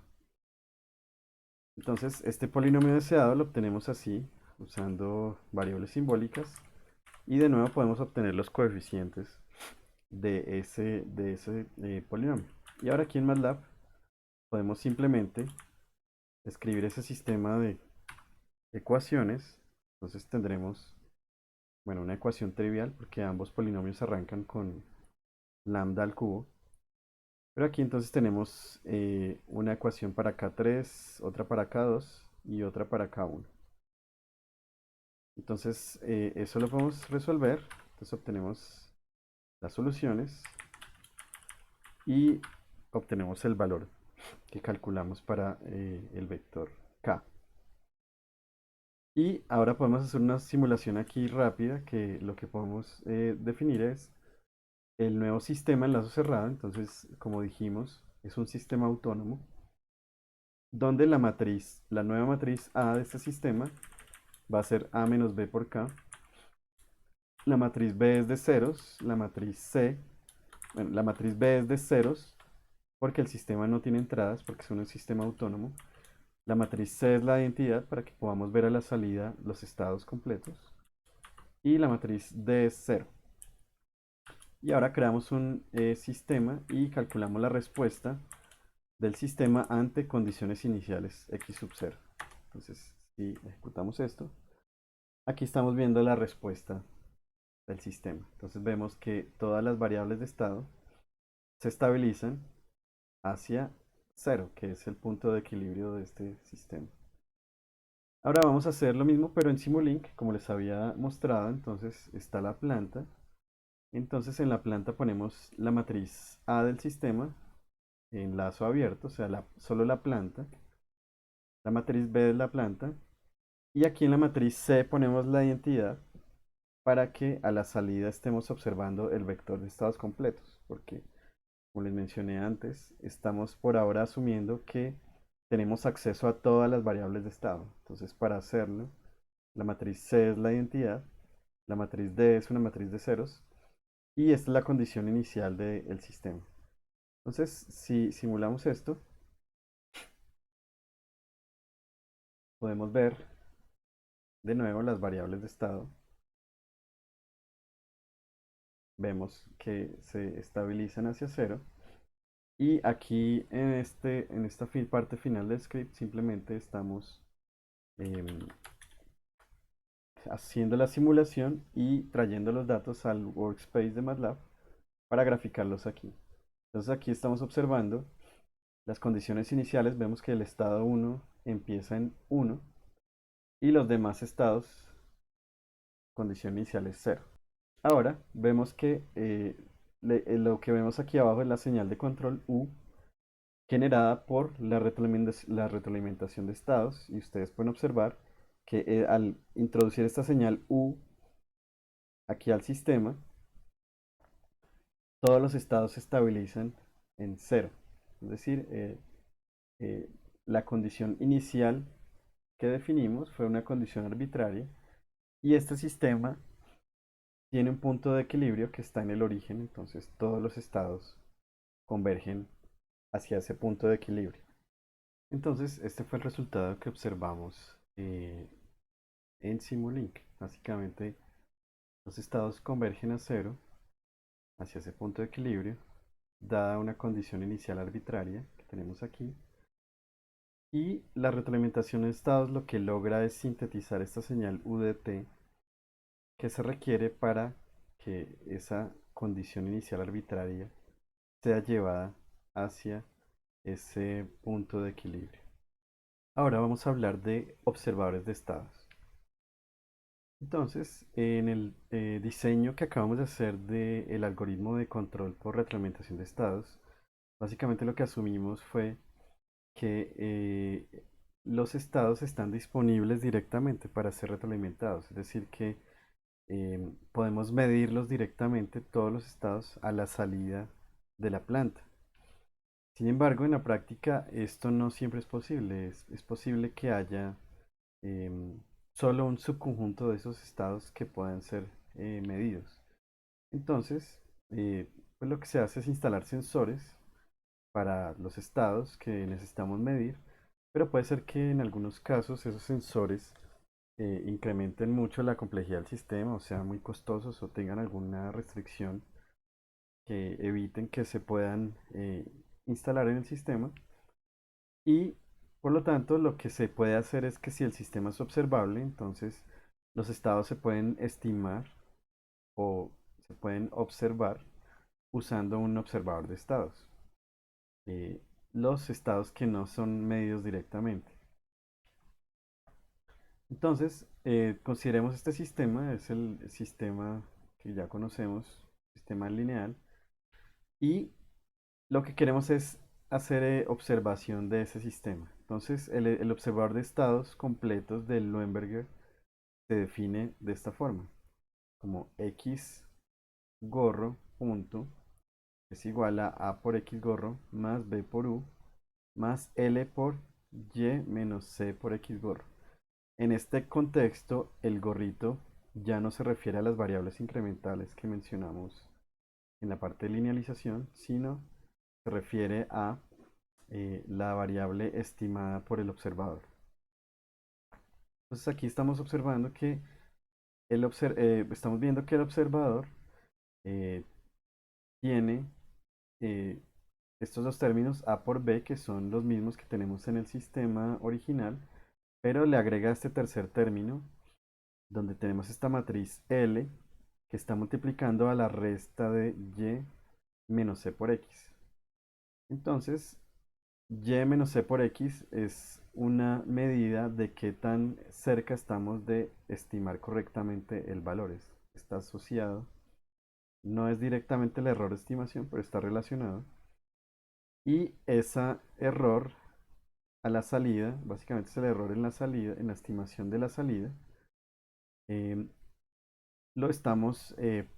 Entonces, este polinomio deseado lo obtenemos así, usando variables simbólicas. Y de nuevo podemos obtener los coeficientes de ese polinomio. Y ahora aquí en MATLAB podemos simplemente escribir ese sistema de ecuaciones. Entonces tendremos, bueno, una ecuación trivial porque ambos polinomios arrancan con lambda al cubo. Pero aquí entonces tenemos una ecuación para K3, otra para K2 y otra para K1. Entonces eso lo podemos resolver. Entonces obtenemos las soluciones y obtenemos el valor que calculamos para el vector K. Y ahora podemos hacer una simulación aquí rápida que lo que podemos definir es el nuevo sistema en lazo cerrado. Entonces, como dijimos, es un sistema autónomo donde la nueva matriz A de este sistema va a ser A menos B por K. La matriz B es de ceros, la matriz C, bueno, la matriz B es de ceros porque el sistema no tiene entradas, porque es un sistema autónomo. La matriz C es la identidad para que podamos ver a la salida los estados completos. Y la matriz D es 0. Y ahora creamos un sistema y calculamos la respuesta del sistema ante condiciones iniciales x sub 0. Entonces, si ejecutamos esto, aquí estamos viendo la respuesta del sistema. Entonces vemos que todas las variables de estado se estabilizan hacia 0, que es el punto de equilibrio de este sistema. Ahora vamos a hacer lo mismo, pero en Simulink, como les había mostrado. Entonces está la planta. Entonces en la planta ponemos la matriz A del sistema en lazo abierto, o sea, solo la planta. La matriz B es la planta. Y aquí en la matriz C ponemos la identidad para que a la salida estemos observando el vector de estados completos, porque como les mencioné antes, estamos por ahora asumiendo que tenemos acceso a todas las variables de estado. Entonces, para hacerlo, la matriz C es la identidad, la matriz D es una matriz de ceros, y esta es la condición inicial del sistema. Entonces, si simulamos esto, podemos ver de nuevo las variables de estado. Vemos que se estabilizan hacia cero. Y aquí en esta parte final del script simplemente estamos em, haciendo la simulación y trayendo los datos al workspace de MATLAB para graficarlos aquí. Entonces aquí estamos observando las condiciones iniciales. Vemos que el estado 1 empieza en 1 y los demás estados, condición inicial es 0. Ahora vemos que lo que vemos aquí abajo es la señal de control U generada por la retroalimentación de estados. Y ustedes pueden observar que al introducir esta señal U aquí al sistema, todos los estados se estabilizan en cero. Es decir, eh, la condición inicial que definimos fue una condición arbitraria y este sistema tiene un punto de equilibrio que está en el origen, entonces todos los estados convergen hacia ese punto de equilibrio. Entonces, este fue el resultado que observamos en Simulink. Básicamente, los estados convergen a cero hacia ese punto de equilibrio, dada una condición inicial arbitraria que tenemos aquí. Y la retroalimentación de estados lo que logra es sintetizar esta señal UDT que se requiere para que esa condición inicial arbitraria sea llevada hacia ese punto de equilibrio. Ahora vamos a hablar de observadores de estados. Entonces, en el diseño que acabamos de hacer del algoritmo de control por retroalimentación de estados, básicamente lo que asumimos fue que los estados están disponibles directamente para ser retroalimentados, es decir, que podemos medirlos directamente todos los estados a la salida de la planta. Sin embargo, en la práctica esto no siempre es posible. Es posible que haya em, solo un subconjunto de esos estados que puedan ser medidos. Entonces, pues lo que se hace es instalar sensores para los estados que necesitamos medir, pero puede ser que en algunos casos esos sensores incrementen mucho la complejidad del sistema, o sean muy costosos o tengan alguna restricción que eviten que se puedan instalar en el sistema. Y por lo tanto, lo que se puede hacer es que si el sistema es observable, entonces los estados se pueden estimar o se pueden observar usando un observador de estados. eh, los estados que no son medidos directamente. Entonces, consideremos este sistema, es el sistema que ya conocemos, sistema lineal, y lo que queremos es hacer observación de ese sistema. Entonces, el observador de estados completos del Luenberger se define de esta forma, como x gorro punto es igual a por x gorro más b por u más l por y menos c por x gorro. En este contexto, el gorrito ya no se refiere a las variables incrementales que mencionamos en la parte de linealización, sino se refiere a la variable estimada por el observador. Entonces aquí estamos observando que estamos viendo que el observador eh, tiene eh, estos dos términos a por b, que son los mismos que tenemos en el sistema original, pero le agrega este tercer término, donde tenemos esta matriz L, que está multiplicando a la resta de y menos c por x. Entonces, y menos c por x es una medida de qué tan cerca estamos de estimar correctamente el valor. Está asociado, no es directamente el error de estimación, pero está relacionado. Y ese error a la salida, básicamente es el error en la salida, en la estimación de la salida, em, lo estamos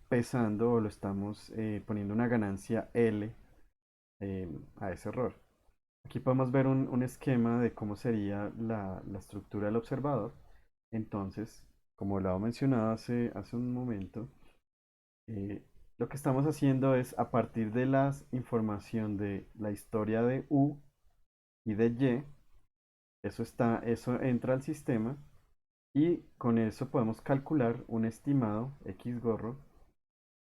pesando o lo estamos poniendo una ganancia L a ese error. Aquí podemos ver un esquema de cómo sería la estructura del observador. Entonces, como lo he mencionado hace un momento, eh, lo que estamos haciendo es a partir de la información de la historia de U y de Y, eso entra al sistema y con eso podemos calcular un estimado X gorro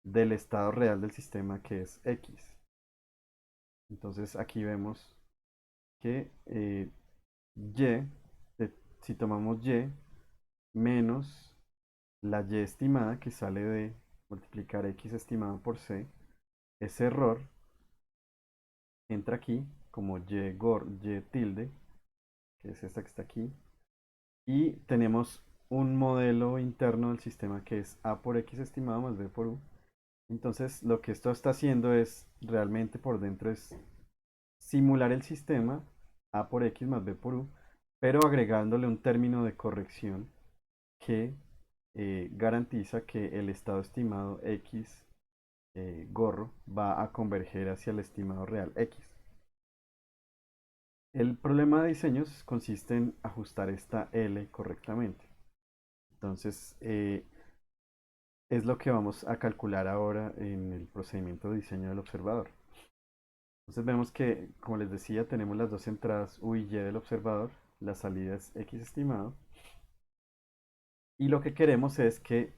del estado real del sistema que es X. Entonces aquí vemos que Y, si tomamos Y menos la Y estimada que sale de multiplicar X estimado por C, ese error entra aquí como Y tilde, que es esta que está aquí, y tenemos un modelo interno del sistema que es A por X estimado más B por U. Entonces lo que esto está haciendo es realmente por dentro es simular el sistema A por X más B por U, pero agregándole un término de corrección que garantiza que el estado estimado X gorro va a converger hacia el estimado real X. El problema de diseños consiste en ajustar esta L correctamente. Entonces, es lo que vamos a calcular ahora en el procedimiento de diseño del observador. Entonces vemos que, como les decía, tenemos las dos entradas U y Y del observador, la salida es X estimado, y lo que queremos es que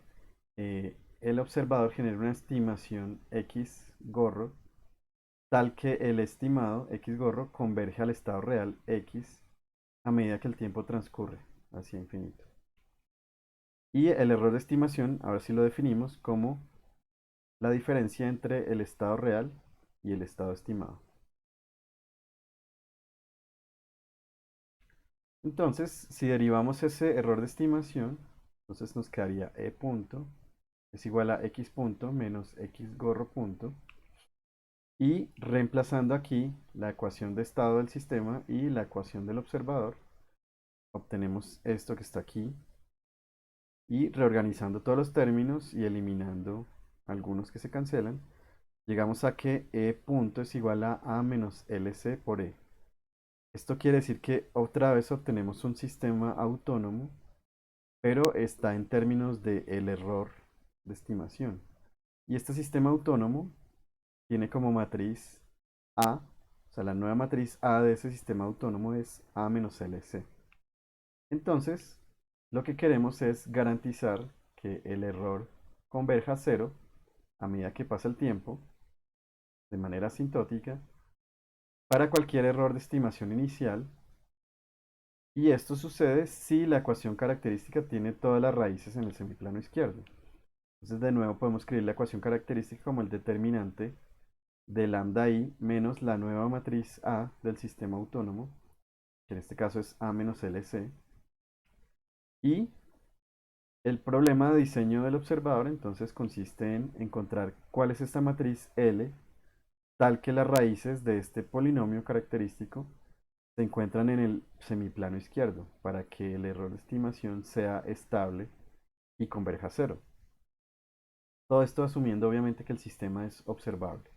el observador genere una estimación X gorro, tal que el estimado X gorro converge al estado real X a medida que el tiempo transcurre hacia infinito. Y el error de estimación, ahora sí lo definimos como la diferencia entre el estado real y el estado estimado. Entonces, si derivamos ese error de estimación, entonces nos quedaría E punto es igual a X punto menos X gorro punto. Y reemplazando aquí la ecuación de estado del sistema y la ecuación del observador, obtenemos esto que está aquí. Y reorganizando todos los términos y eliminando algunos que se cancelan, llegamos a que E punto es igual a A menos LC por E. Esto quiere decir que otra vez obtenemos un sistema autónomo, pero está en términos de el error de estimación. Y este sistema autónomo tiene como matriz A, o sea, la nueva matriz A de ese sistema autónomo es A menos LC. Entonces, lo que queremos es garantizar que el error converja a cero a medida que pasa el tiempo, de manera asintótica, para cualquier error de estimación inicial. Y esto sucede si la ecuación característica tiene todas las raíces en el semiplano izquierdo. Entonces, de nuevo, podemos escribir la ecuación característica como el determinante de lambda i menos la nueva matriz A del sistema autónomo, que en este caso es A menos LC. Y el problema de diseño del observador entonces consiste en encontrar cuál es esta matriz L, tal que las raíces de este polinomio característico se encuentran en el semiplano izquierdo, para que el error de estimación sea estable y converja a cero. Todo esto asumiendo obviamente que el sistema es observable.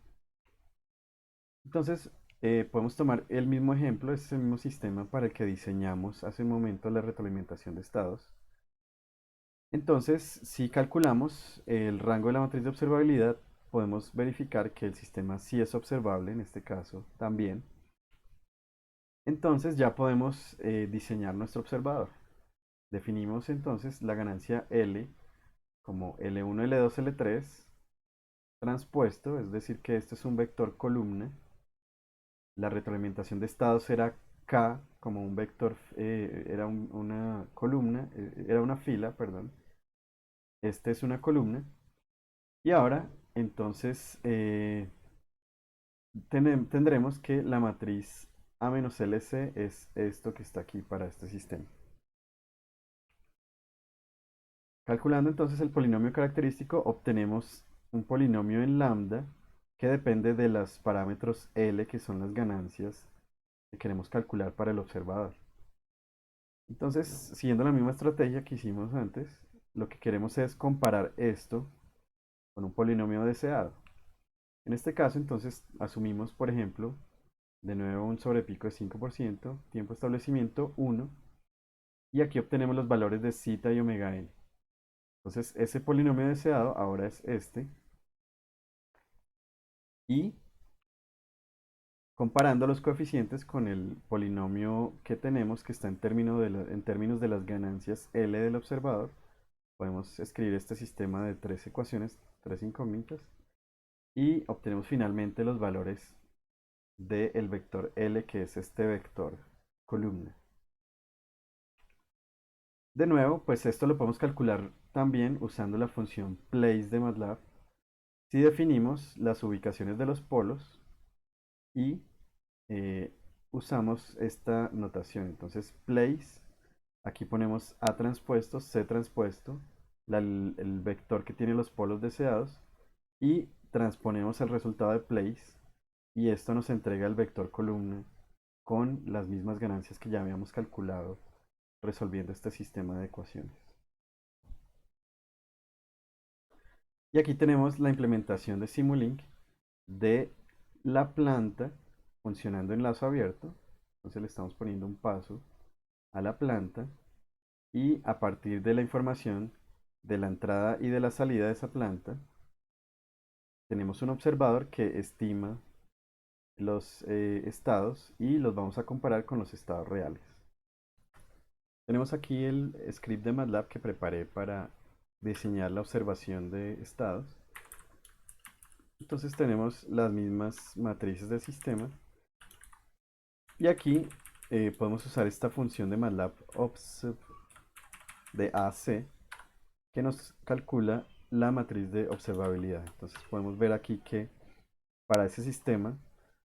Entonces, podemos tomar el mismo ejemplo, es el mismo sistema para el que diseñamos hace un momento la retroalimentación de estados. Entonces, si calculamos el rango de la matriz de observabilidad, podemos verificar que el sistema sí es observable, en este caso también. Entonces ya podemos diseñar nuestro observador. Definimos entonces la ganancia L como L1, L2, L3 transpuesto, es decir que esto es un vector columna. La retroalimentación de estados era K como un vector, era una columna, era una fila, perdón. Este es una columna. Y ahora, entonces, tendremos que la matriz A menos LC es esto que está aquí para este sistema. Calculando entonces el polinomio característico, obtenemos un polinomio en lambda que depende de los parámetros L, que son las ganancias que queremos calcular para el observador. Entonces, siguiendo la misma estrategia que hicimos antes, lo que queremos es comparar esto con un polinomio deseado. En este caso, entonces, asumimos, por ejemplo, de nuevo un sobrepico de 5%, tiempo de establecimiento 1, y aquí obtenemos los valores de zeta y omega n. Entonces, ese polinomio deseado ahora es este, y comparando los coeficientes con el polinomio que tenemos, que está en términos de las ganancias L del observador, podemos escribir este sistema de tres ecuaciones, tres incógnitas, y obtenemos finalmente los valores del vector L, que es este vector columna. De nuevo, pues esto lo podemos calcular también usando la función place de MATLAB. Si definimos las ubicaciones de los polos y eh, usamos esta notación. Entonces, place, aquí ponemos A transpuesto, C transpuesto, el vector que tiene los polos deseados, y transponemos el resultado de place y esto nos entrega el vector columna con las mismas ganancias que ya habíamos calculado resolviendo este sistema de ecuaciones. Y aquí tenemos la implementación de Simulink de la planta funcionando en lazo abierto. Entonces le estamos poniendo un paso a la planta y a partir de la información de la entrada y de la salida de esa planta, tenemos un observador que estima los estados y los vamos a comparar con los estados reales. Tenemos aquí el script de MATLAB que preparé para diseñar la observación de estados. Entonces tenemos las mismas matrices del sistema y aquí podemos usar esta función de MATLAB observ de AC que nos calcula la matriz de observabilidad. Entonces podemos ver aquí que para ese sistema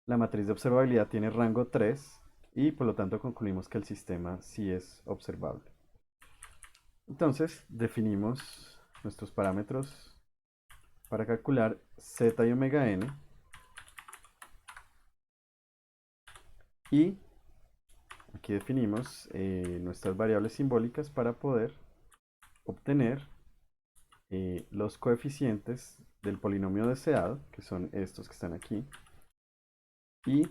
la matriz de observabilidad tiene rango 3 y por lo tanto concluimos que el sistema sí es observable. Entonces definimos nuestros parámetros para calcular z y omega n y aquí definimos nuestras variables simbólicas para poder obtener los coeficientes del polinomio deseado, que son estos que están aquí, y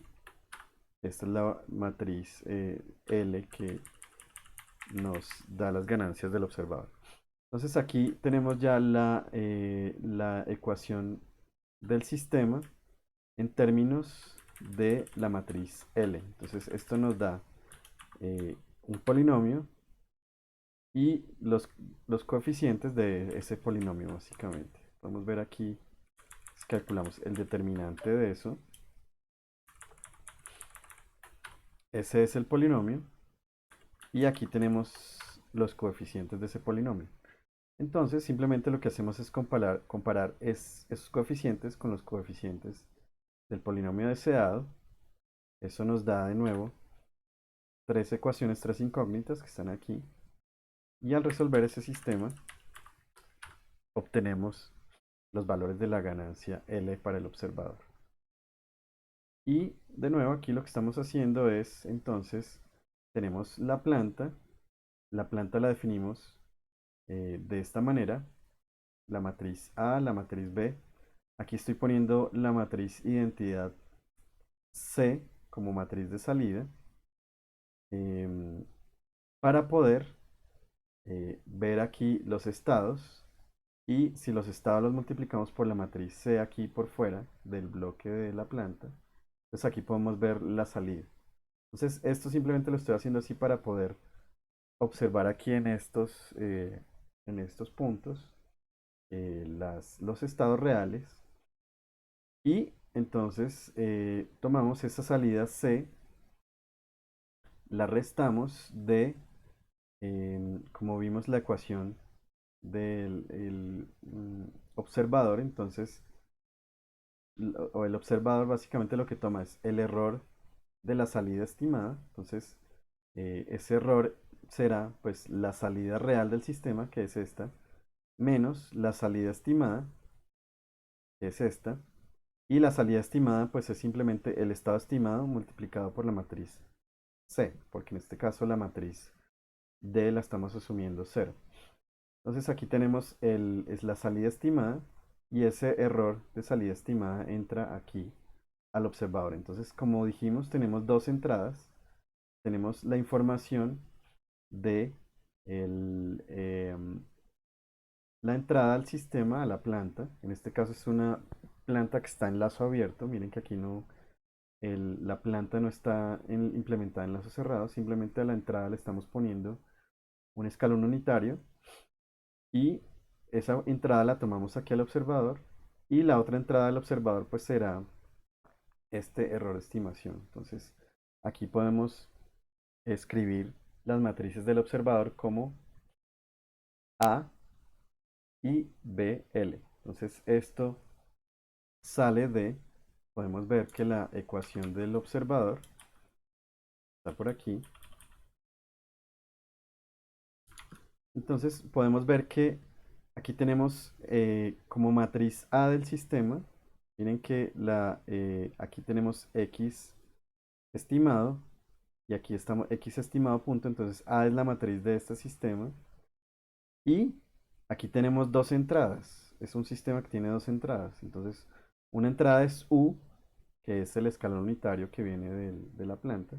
esta es la matriz L que nos da las ganancias del observador. Entonces aquí tenemos ya la ecuación del sistema en términos de la matriz L. Entonces esto nos da un polinomio y los coeficientes de ese polinomio básicamente. Vamos a ver aquí, calculamos el determinante de eso. Ese es el polinomio y aquí tenemos los coeficientes de ese polinomio. Entonces simplemente lo que hacemos es comparar esos coeficientes con los coeficientes del polinomio deseado. Eso nos da de nuevo tres ecuaciones, tres incógnitas que están aquí. Y al resolver ese sistema, obtenemos los valores de la ganancia L para el observador. Y de nuevo aquí lo que estamos haciendo es, entonces, tenemos la planta la definimos de esta manera, la matriz A, la matriz B. Aquí estoy poniendo la matriz identidad C como matriz de salida em, para poder ver aquí los estados y si los estados los multiplicamos por la matriz C aquí por fuera del bloque de la planta, pues aquí podemos ver la salida. Entonces esto simplemente lo estoy haciendo así para poder observar aquí en estos puntos los estados reales y entonces tomamos esa salida C, la restamos de, como vimos la ecuación del observador, entonces, o el observador básicamente lo que toma es el error de la salida estimada, entonces ese error será pues la salida real del sistema, que es esta, menos la salida estimada, que es esta, y la salida estimada pues es simplemente el estado estimado multiplicado por la matriz C, porque en este caso la matriz D la estamos asumiendo 0. Entonces aquí tenemos es la salida estimada y ese error de salida estimada entra aquí al observador. Entonces, como dijimos, tenemos dos entradas. Tenemos la información de la entrada al sistema, a la planta. En este caso es una planta que está en lazo abierto. Miren que aquí no, la planta no está implementada en lazo cerrado. Simplemente a la entrada le estamos poniendo un escalón unitario. Y esa entrada la tomamos aquí al observador y la otra entrada del observador pues será este error de estimación. Entonces aquí podemos escribir las matrices del observador como A y BL. Entonces esto sale de, podemos ver que la ecuación del observador está por aquí. Entonces podemos ver que aquí tenemos como matriz A del sistema Miren que aquí tenemos x estimado y aquí estamos x estimado punto, entonces A es la matriz de este sistema y aquí tenemos dos entradas. Es un sistema que tiene dos entradas. Entonces, una entrada es U, que es el escalón unitario que viene de la planta,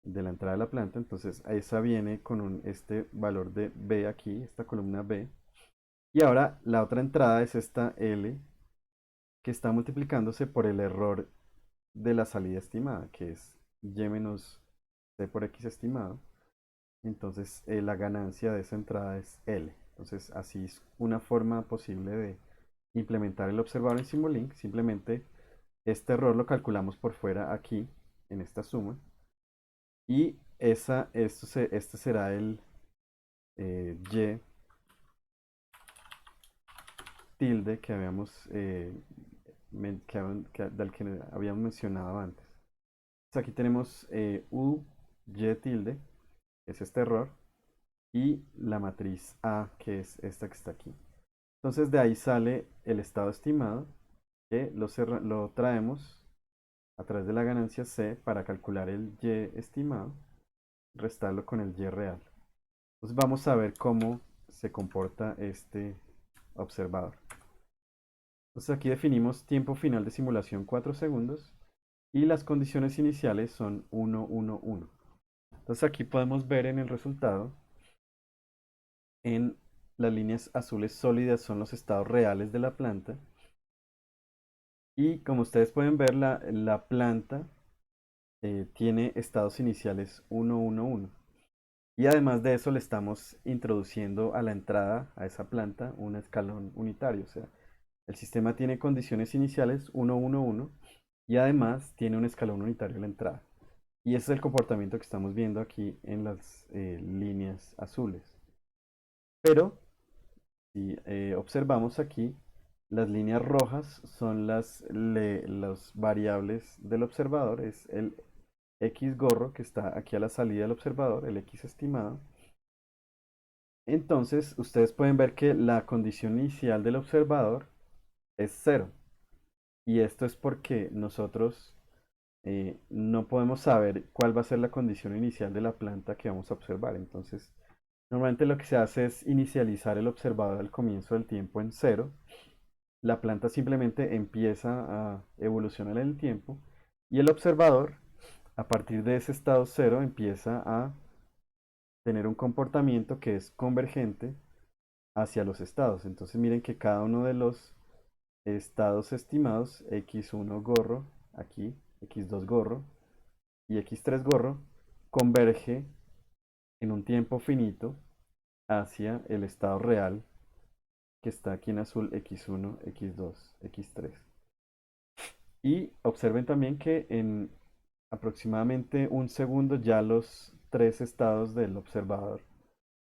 de la entrada de la planta. Entonces, esa viene con este valor de B aquí, esta columna B. Y ahora la otra entrada es esta L, que está multiplicándose por el error de la salida estimada, que es y menos c por x estimado. Entonces la ganancia de esa entrada es L. Entonces así es una forma posible de implementar el observador en Simulink. Simplemente este error lo calculamos por fuera aquí, en esta suma. Y este será el Y tilde que habíamos, del que habíamos mencionado antes. Entonces aquí tenemos U, Y tilde, que es este error, y la matriz A, que es esta que está aquí. Entonces de ahí sale el estado estimado, que lo traemos a través de la ganancia C para calcular el Y estimado, restarlo con el Y real. Entonces vamos a ver cómo se comporta este observador. Entonces aquí definimos tiempo final de simulación 4 segundos y las condiciones iniciales son 1, 1, 1. Entonces aquí podemos ver en el resultado, en las líneas azules sólidas son los estados reales de la planta. Y como ustedes pueden ver, la planta tiene estados iniciales 1, 1, 1. Y además de eso le estamos introduciendo a la entrada a esa planta un escalón unitario. O sea, el sistema tiene condiciones iniciales 1, 1, 1 y además tiene un escalón unitario a la entrada. Y ese es el comportamiento que estamos viendo aquí en las líneas azules. Pero si observamos aquí, las líneas rojas son las variables del observador, es el X gorro que está aquí a la salida del observador, el X estimado. Entonces, ustedes pueden ver que la condición inicial del observador es cero. Y esto es porque nosotros no podemos saber cuál va a ser la condición inicial de la planta que vamos a observar. Entonces, normalmente lo que se hace es inicializar el observador al comienzo del tiempo en cero. La planta simplemente empieza a evolucionar en el tiempo y el observador, a partir de ese estado cero, empieza a tener un comportamiento que es convergente hacia los estados. Entonces miren que cada uno de los estados estimados, x1 gorro, aquí, x2 gorro y x3 gorro, converge en un tiempo finito hacia el estado real que está aquí en azul, x1, x2, x3. Y observen también que en aproximadamente un segundo ya los tres estados del observador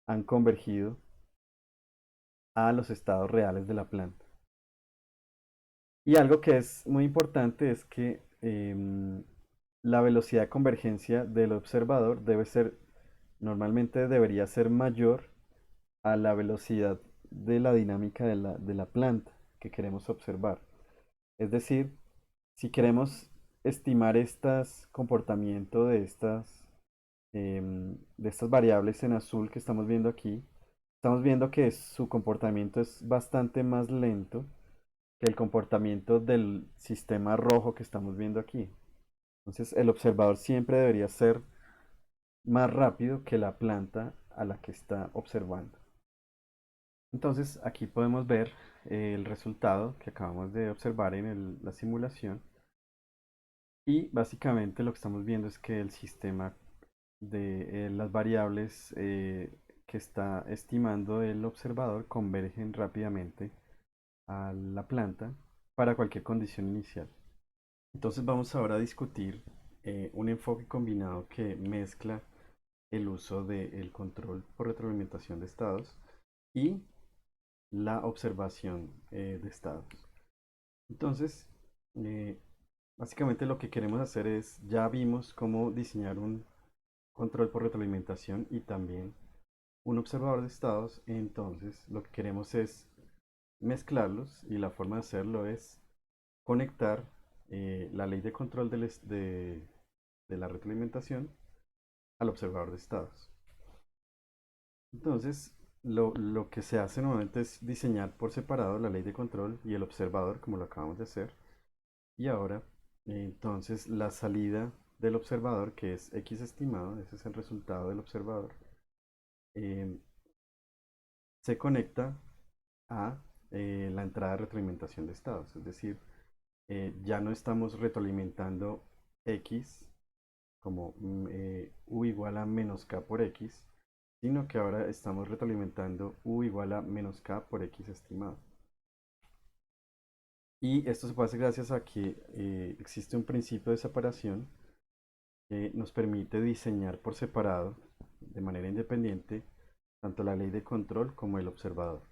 han convergido a los estados reales de la planta. Y algo que es muy importante es que la velocidad de convergencia del observador normalmente debería ser mayor a la velocidad de la dinámica de la planta que queremos observar. Es decir, si queremos estimar este comportamiento de estas variables en azul que estamos viendo aquí, estamos viendo que su comportamiento es bastante más lento que el comportamiento del sistema rojo que estamos viendo aquí. Entonces el observador siempre debería ser más rápido que la planta a la que está observando. Entonces aquí podemos ver el resultado que acabamos de observar en la simulación. Y básicamente lo que estamos viendo es que el sistema de las variables que está estimando el observador convergen rápidamente a la planta para cualquier condición inicial. Entonces vamos ahora a discutir un enfoque combinado que mezcla el uso del control por retroalimentación de estados y la observación de estados. Entonces, eh, básicamente lo que queremos hacer es, ya vimos cómo diseñar un control por retroalimentación y también un observador de estados. Entonces lo que queremos es mezclarlos y la forma de hacerlo es conectar la ley de control de la retroalimentación al observador de estados. Entonces, lo que se hace nuevamente es diseñar por separado la ley de control y el observador, como lo acabamos de hacer. Y ahora, entonces, la salida del observador, que es x estimado, ese es el resultado del observador, eh, se conecta a la entrada de retroalimentación de estados. Es decir, ya no estamos retroalimentando x como u igual a menos k por x, sino que ahora estamos retroalimentando u igual a menos k por x estimado. Y esto se puede hacer gracias a que existe un principio de separación que nos permite diseñar por separado, de manera independiente, tanto la ley de control como el observador.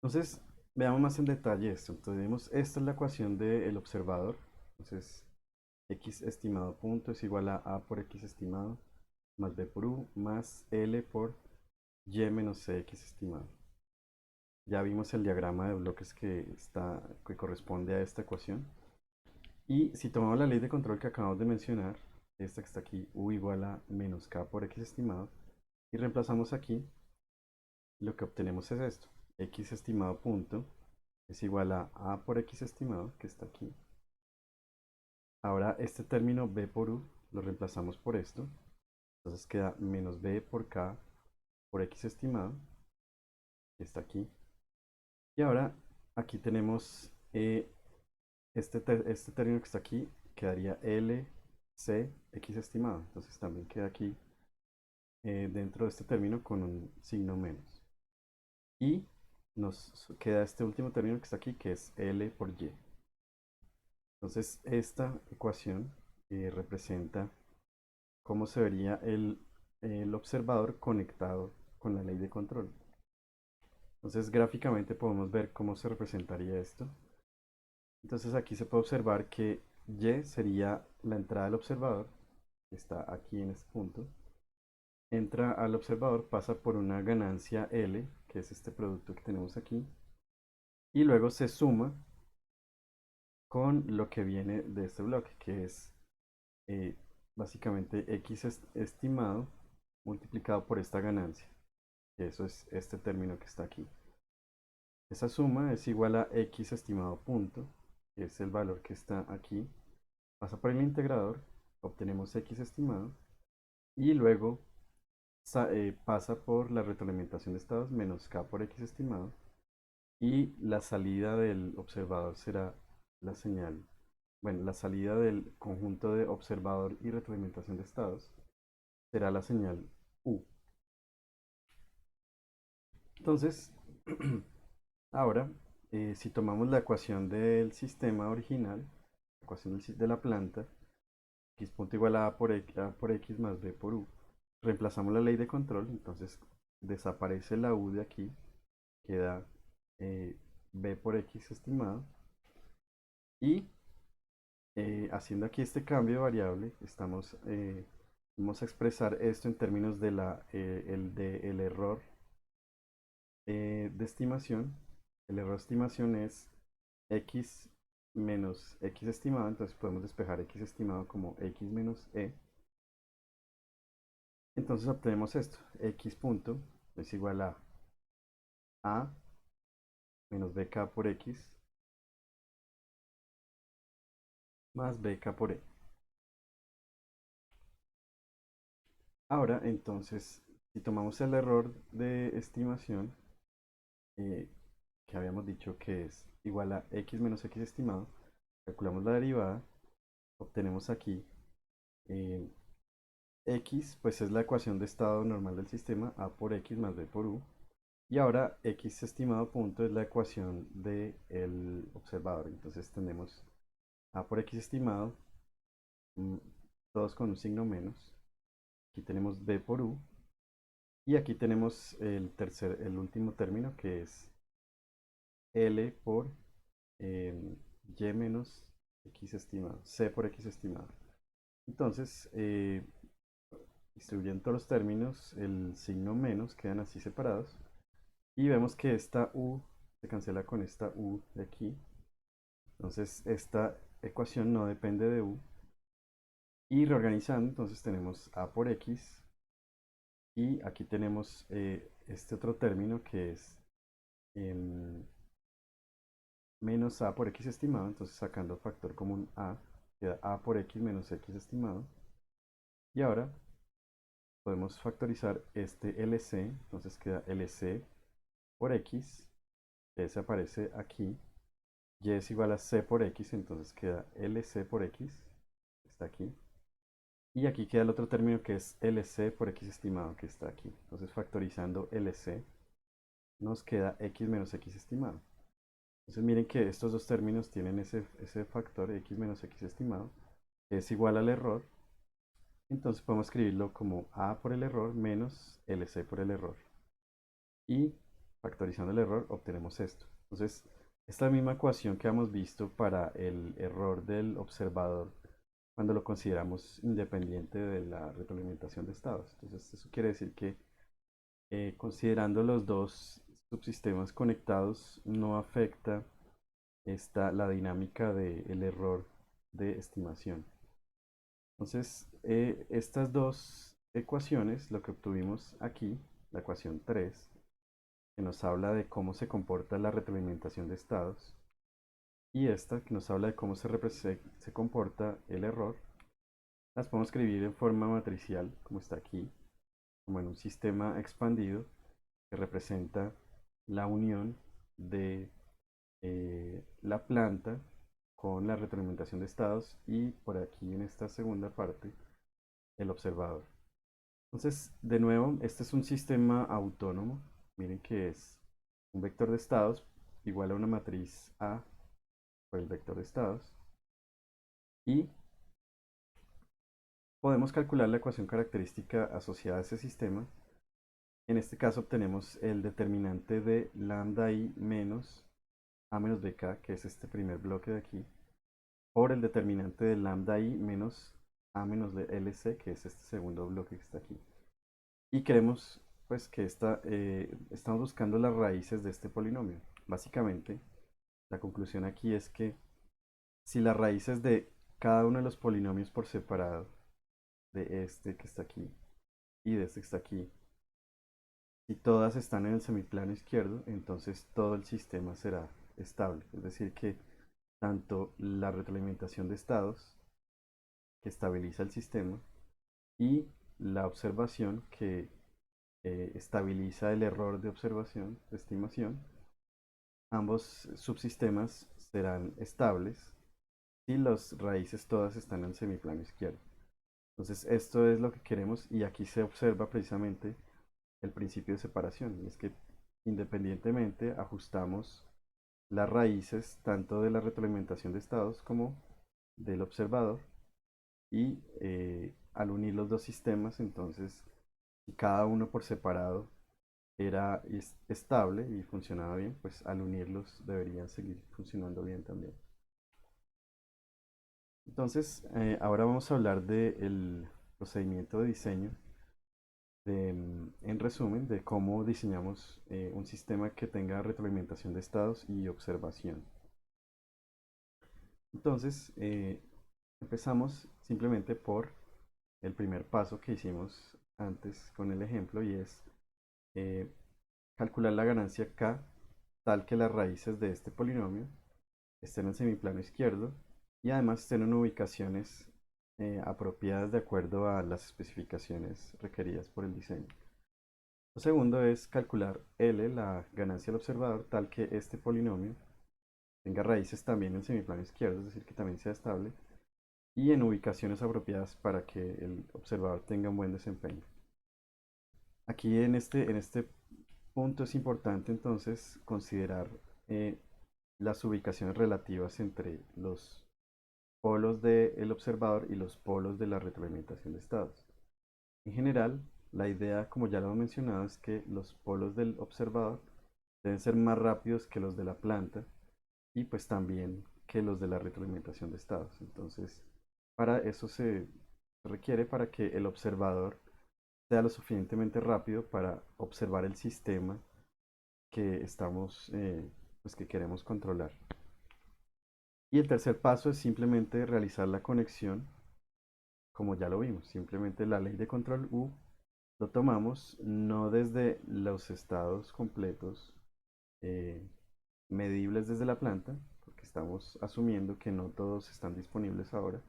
Entonces, veamos más en detalle esto. Entonces, vemos, esta es la ecuación del observador. Entonces, x estimado punto es igual a por x estimado más b por u más l por y menos cx estimado. Ya vimos el diagrama de bloques que corresponde a esta ecuación. Y si tomamos la ley de control que acabamos de mencionar, esta que está aquí, u igual a menos k por x estimado, y reemplazamos aquí, lo que obtenemos es esto. X estimado punto es igual a por x estimado, que está aquí. Ahora este término b por u lo reemplazamos por esto. Entonces queda menos b por k por x estimado, que está aquí. Y ahora aquí tenemos este término que está aquí, quedaría L, C, X estimado. Entonces también queda aquí dentro de este término con un signo menos. Y nos queda este último término que está aquí, que es L por Y. Entonces esta ecuación representa cómo se vería el observador conectado con la ley de control. Entonces gráficamente podemos ver cómo se representaría esto. Entonces aquí se puede observar que Y sería la entrada del observador, que está aquí en este punto. Entra al observador, pasa por una ganancia L, que es este producto que tenemos aquí, y luego se suma con lo que viene de este bloque, que es eh, básicamente X estimado multiplicado por esta ganancia, que eso es este término que está aquí. Esa suma es igual a X estimado punto, que es el valor que está aquí, pasa por el integrador, obtenemos X estimado, y luego pasa por la retroalimentación de estados menos k por x estimado, y la salida del observador será la señal, bueno, la salida del conjunto de observador y retroalimentación de estados será la señal u. Entonces, ahora, si tomamos la ecuación del sistema original, la ecuación de la planta, x punto igual a a por x más b por u, reemplazamos la ley de control, entonces desaparece la u de aquí, queda b por x estimado, y haciendo aquí este cambio de variable, vamos a expresar esto en términos de el error de estimación. El error de estimación es x menos x estimado, entonces podemos despejar x estimado como x menos e. Entonces obtenemos esto, x punto es igual a menos bk por x más bk por e. Ahora, entonces, si tomamos el error de estimación, eh, que habíamos dicho que es igual a x menos x estimado, calculamos la derivada, obtenemos aquí eh, x, pues es la ecuación de estado normal del sistema, a por x más b por u, y ahora x estimado punto es la ecuación del observador. Entonces tenemos a por x estimado, mm, todos con un signo menos, aquí tenemos b por u, y aquí tenemos el último término, que es L por y menos x estimado, c por x estimado. Entonces, distribuyendo todos los términos, el signo menos quedan así separados. Y vemos que esta u se cancela con esta u de aquí. Entonces esta ecuación no depende de u. Y reorganizando, entonces tenemos a por x y aquí tenemos este otro término que es em, menos a por x estimado. Entonces sacando factor común a, queda a por x menos x estimado. Y ahora podemos factorizar este LC, entonces queda LC por x, que se aparece aquí. Y es igual a c por x, entonces queda LC por x, está aquí. Y aquí queda el otro término que es LC por x estimado, que está aquí. Entonces factorizando LC nos queda x menos x estimado. Entonces miren que estos dos términos tienen ese factor x menos x estimado, que es igual al error. Entonces podemos escribirlo como a por el error menos LC por el error. Y factorizando el error obtenemos esto. Entonces, esta misma ecuación que hemos visto para el error del observador cuando lo consideramos independiente de la retroalimentación de estados. Entonces, eso quiere decir que considerando los dos subsistemas conectados no afecta la dinámica del error de estimación. Entonces, estas dos ecuaciones, lo que obtuvimos aquí, la ecuación 3 que nos habla de cómo se comporta la retroalimentación de estados, y esta que nos habla de cómo se comporta el error, las podemos escribir en forma matricial, como está aquí, como en un sistema expandido que representa la unión de la planta con la retroalimentación de estados y por aquí en esta segunda parte el observador. Entonces, de nuevo, este es un sistema autónomo. Miren que es un vector de estados igual a una matriz A por el vector de estados. Y podemos calcular la ecuación característica asociada a ese sistema. En este caso obtenemos el determinante de lambda i menos a menos bk, que es este primer bloque de aquí, por el determinante de lambda i menos a menos de lc, que es este segundo bloque que está aquí. Y queremos pues que estamos buscando las raíces de este polinomio. Básicamente, la conclusión aquí es que si las raíces de cada uno de los polinomios por separado, de este que está aquí y de este que está aquí, si todas están en el semiplano izquierdo, entonces todo el sistema será estable. Es decir, que tanto la retroalimentación de estados, que estabiliza el sistema, y la observación, que estabiliza el error de observación, de estimación, ambos subsistemas serán estables si las raíces todas están en el semiplano izquierdo. Entonces esto es lo que queremos y aquí se observa precisamente el principio de separación. Y es que independientemente ajustamos las raíces tanto de la retroalimentación de estados como del observador y al unir los dos sistemas, entonces si cada uno por separado era estable y funcionaba bien, pues al unirlos deberían seguir funcionando bien también. Entonces, ahora vamos a hablar del procedimiento de diseño, en resumen, de cómo diseñamos un sistema que tenga retroalimentación de estados y observación. Entonces, empezamos simplemente por el primer paso que hicimos antes con el ejemplo y es eh, calcular la ganancia k tal que las raíces de este polinomio estén en el semiplano izquierdo y además estén en ubicaciones apropiadas de acuerdo a las especificaciones requeridas por el diseño. Lo segundo es calcular L, la ganancia del observador, tal que este polinomio tenga raíces también en semiplano izquierdo, es decir, que también sea estable, y en ubicaciones apropiadas para que el observador tenga un buen desempeño. Aquí en este punto es importante entonces considerar las ubicaciones relativas entre los polos del observador y los polos de la retroalimentación de estados. En general, la idea, como ya lo hemos mencionado, es que los polos del observador deben ser más rápidos que los de la planta y pues también que los de la retroalimentación de estados. Entonces, para eso se requiere para que el observador sea lo suficientemente rápido para observar el sistema que estamos pues, que queremos controlar. Y el tercer paso es simplemente realizar la conexión, como ya lo vimos, simplemente la ley de control U lo tomamos no desde los estados completos eh, medibles desde la planta, porque estamos asumiendo que no todos están disponibles ahora,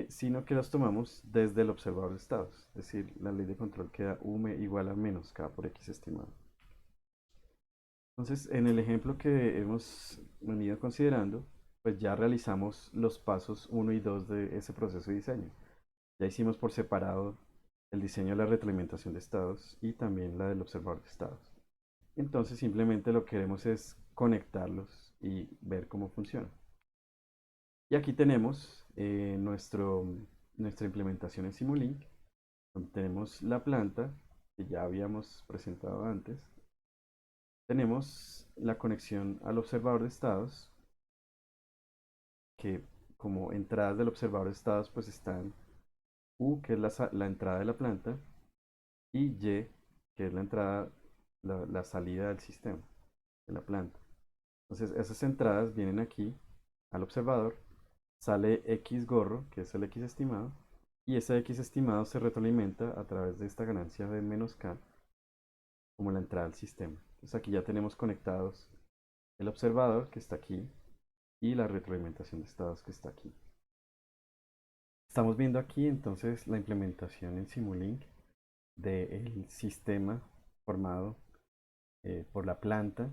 sino que los tomamos desde el observador de estados, es decir, la ley de control queda U igual a menos K por X estimado. Entonces, en el ejemplo que hemos venido considerando, pues ya realizamos los pasos uno y 2 de ese proceso de diseño. Ya hicimos por separado el diseño de la retroalimentación de estados y también la del observador de estados. Entonces simplemente lo que queremos es conectarlos y ver cómo funciona. Y aquí tenemos nuestra implementación en Simulink, donde tenemos la planta que ya habíamos presentado antes. Tenemos la conexión al observador de estados, que como entradas del observador de estados pues están U, que es la entrada de la planta, y Y, que es la entrada, la salida del sistema, de la planta. Entonces esas entradas vienen aquí al observador, sale X gorro, que es el X estimado, y ese X estimado se retroalimenta a través de esta ganancia de menos K como la entrada al sistema. Entonces aquí ya tenemos conectados el observador que está aquí y la retroalimentación de estados que está aquí. Estamos viendo aquí entonces la implementación en Simulink del sistema formado por la planta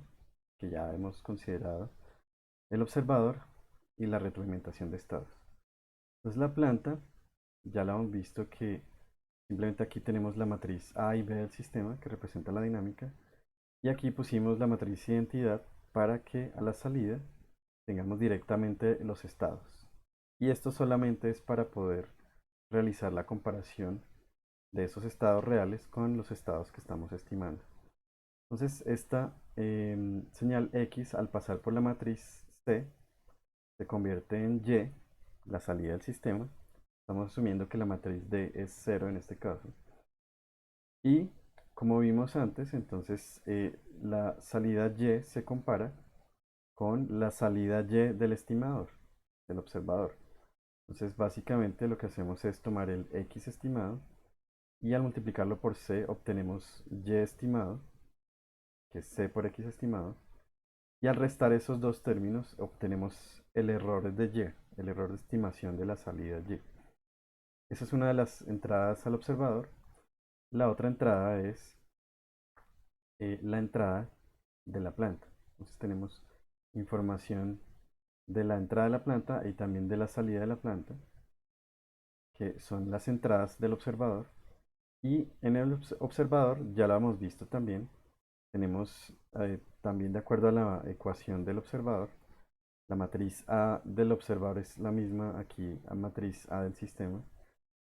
que ya hemos considerado, el observador y la retroalimentación de estados. Entonces la planta ya la hemos visto que simplemente aquí tenemos la matriz A y B del sistema que representa la dinámica y aquí pusimos la matriz identidad para que a la salida tengamos directamente los estados. Y esto solamente es para poder realizar la comparación de esos estados reales con los estados que estamos estimando. Entonces esta señal X al pasar por la matriz C se convierte en Y, la salida del sistema. Estamos asumiendo que la matriz D es 0 en este caso. Y como vimos antes, entonces la salida Y se compara con la salida Y del estimador, del observador. Entonces básicamente lo que hacemos es tomar el X estimado y al multiplicarlo por C obtenemos Y estimado, que es C por X estimado. Y al restar esos dos términos obtenemos el error de Y, el error de estimación de la salida Y. Esa es una de las entradas al observador. La otra entrada es la entrada de la planta. Entonces tenemos información de la entrada de la planta y también de la salida de la planta, que son las entradas del observador. Y en el observador, ya lo hemos visto también, tenemos también de acuerdo a la ecuación del observador, la matriz A del observador es la misma aquí a matriz A del sistema.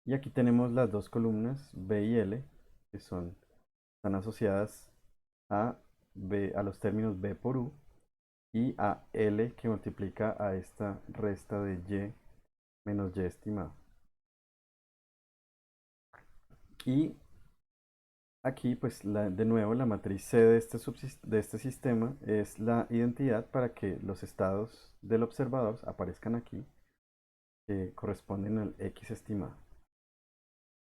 Y aquí tenemos las dos columnas B y L, que están asociadas a, a los términos B por U y a L que multiplica a esta resta de Y menos Y estimado. Y aquí, pues de nuevo, la matriz C de este sistema es la identidad para que los estados del observador aparezcan aquí, que corresponden al X estimado.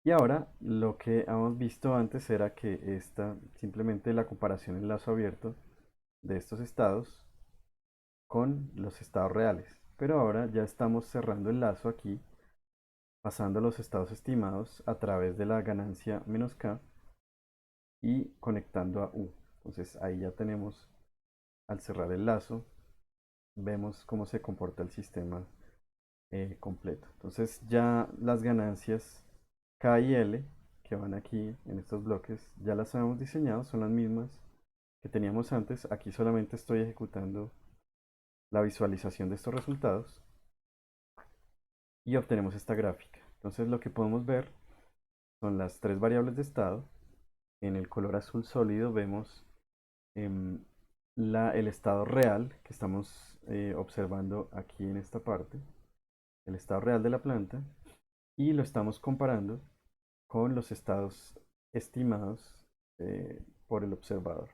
Y ahora lo que hemos visto antes era que simplemente la comparación en lazo abierto de estos estados con los estados reales. Pero ahora ya estamos cerrando el lazo aquí, pasando los estados estimados a través de la ganancia menos K y conectando a U. Entonces ahí ya tenemos, al cerrar el lazo, vemos cómo se comporta el sistema completo. Entonces ya las ganancias K y L que van aquí en estos bloques ya las habíamos diseñado, son las mismas que teníamos antes. Aquí solamente estoy ejecutando la visualización de estos resultados y obtenemos esta gráfica. Entonces lo que podemos ver son las tres variables de estado. En el color azul sólido vemos em, el estado real que estamos observando aquí en esta parte, el estado real de la planta, y lo estamos comparando con los estados estimados por el observador.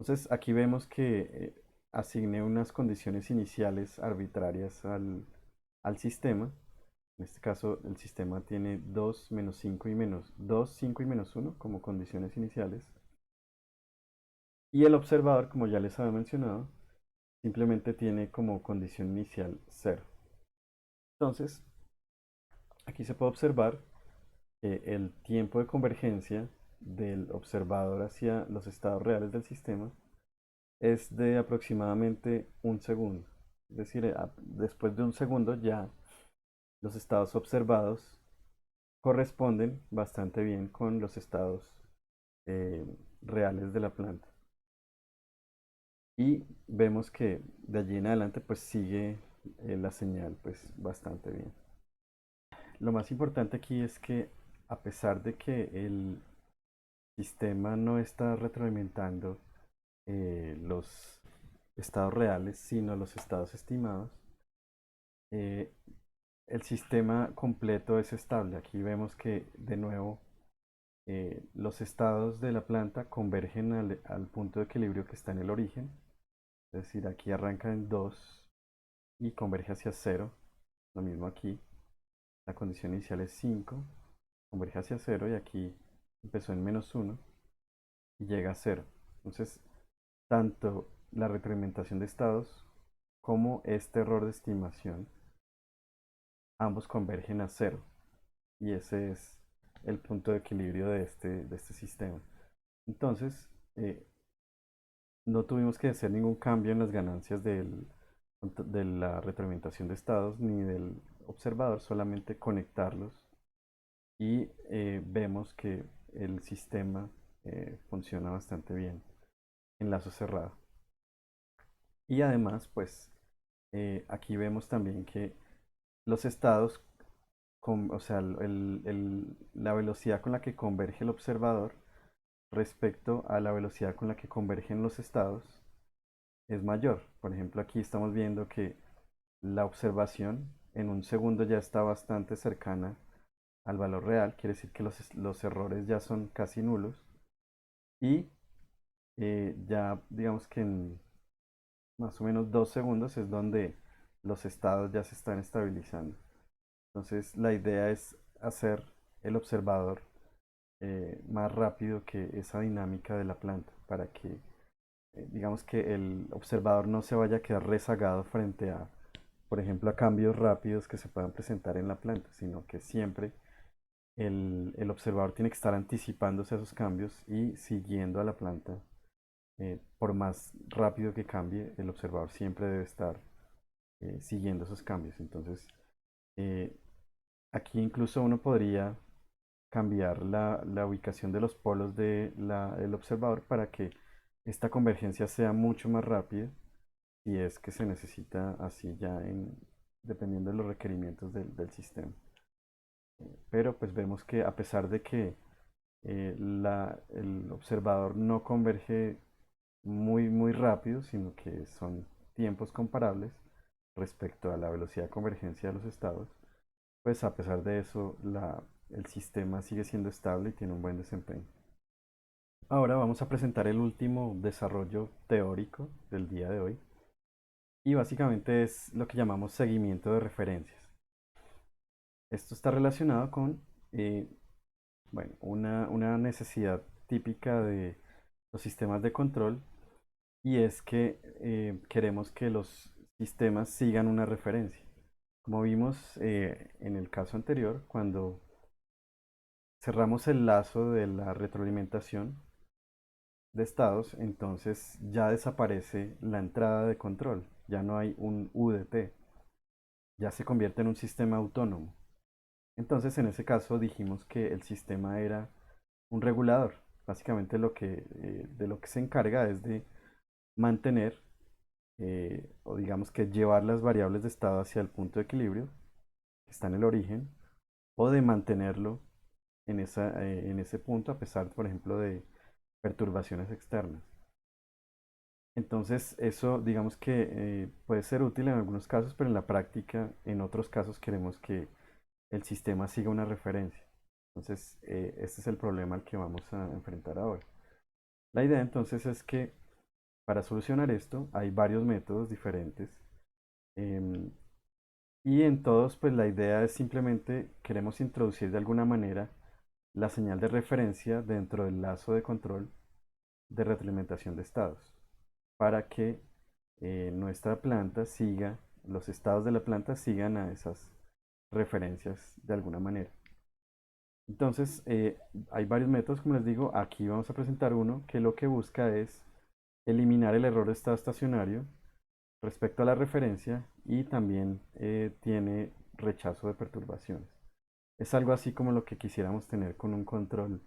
Entonces aquí vemos que asigné unas condiciones iniciales arbitrarias al sistema. En este caso el sistema tiene 2 menos 5 y menos 2 5 y menos uno como condiciones iniciales. Y el observador, como ya les había mencionado, simplemente tiene como condición inicial cero. Entonces, aquí se puede observar que el tiempo de convergencia del observador hacia los estados reales del sistema es de aproximadamente un segundo. Es decir, después de un segundo ya los estados observados corresponden bastante bien con los estados eh, reales de la planta. Y vemos que de allí en adelante pues sigue la señal pues bastante bien. Lo más importante aquí es que a pesar de que el sistema no está retroalimentando los estados reales, sino los estados estimados, eh, el sistema completo es estable. Aquí vemos que de nuevo los estados de la planta convergen al punto de equilibrio que está en el origen. Es decir, aquí arranca en 2 y converge hacia cero. Lo mismo aquí. La condición inicial es 5, converge hacia cero y aquí empezó en -1 y llega a cero. Entonces, tanto la retroalimentación de estados como este error de estimación, ambos convergen a cero. Y ese es el punto de equilibrio de este sistema. Entonces, no tuvimos que hacer ningún cambio en las ganancias de la retroalimentación de estados ni del observador, solamente conectarlos y vemos que el sistema funciona bastante bien en lazo cerrado. Y además, pues aquí vemos también que los estados, o sea, la velocidad con la que converge el observador respecto a la velocidad con la que convergen los estados es mayor. Por ejemplo, aquí estamos viendo que la observación en un segundo ya está bastante cercana al valor real, quiere decir que los errores ya son casi nulos y ya digamos que en más o menos 2 segundos es donde los estados ya se están estabilizando. Entonces la idea es hacer el observador más rápido que esa dinámica de la planta para que digamos que el observador no se vaya a quedar rezagado frente a, por ejemplo, a cambios rápidos que se puedan presentar en la planta, sino que siempre el observador tiene que estar anticipándose a esos cambios y siguiendo a la planta. Por más rápido que cambie, el observador siempre debe estar siguiendo esos cambios. Entonces, eh, aquí incluso uno podría cambiar la ubicación de los polos del observador para que esta convergencia sea mucho más rápida y es que se necesita así ya dependiendo de los requerimientos del sistema. Pero pues vemos que a pesar de que el observador no converge muy rápido, sino que son tiempos comparables respecto a la velocidad de convergencia de los estados, pues a pesar de eso el sistema sigue siendo estable y tiene un buen desempeño. Ahora vamos a presentar el último desarrollo teórico del día de hoy y básicamente es lo que llamamos seguimiento de referencias. Esto está relacionado con bueno, una necesidad típica de los sistemas de control y es que queremos que los sistemas sigan una referencia. Como vimos en el caso anterior, cuando cerramos el lazo de la retroalimentación de estados, entonces ya desaparece la entrada de control, ya no hay un UDT, ya se convierte en un sistema autónomo. Entonces en ese caso dijimos que el sistema era un regulador. Básicamente de lo que se encarga es de mantener o digamos que llevar las variables de estado hacia el punto de equilibrio que está en el origen o de mantenerlo en ese punto a pesar, por ejemplo, de perturbaciones externas. Entonces, eso digamos que puede ser útil en algunos casos, pero en la práctica, en otros casos queremos que el sistema siga una referencia. Entonces, este es el problema al que vamos a enfrentar ahora. La idea entonces es que Para solucionar esto hay varios métodos diferentes. em, y en todos, pues la idea es simplemente queremos introducir de alguna manera la señal de referencia dentro del lazo de control de retroalimentación de estados para que nuestra planta siga, los estados de la planta sigan a esas referencias de alguna manera. Entonces, hay varios métodos, como les digo, aquí vamos a presentar uno que lo que busca es eliminar el error de estado estacionario respecto a la referencia y también tiene rechazo de perturbaciones. Es algo así como lo que quisiéramos tener con un control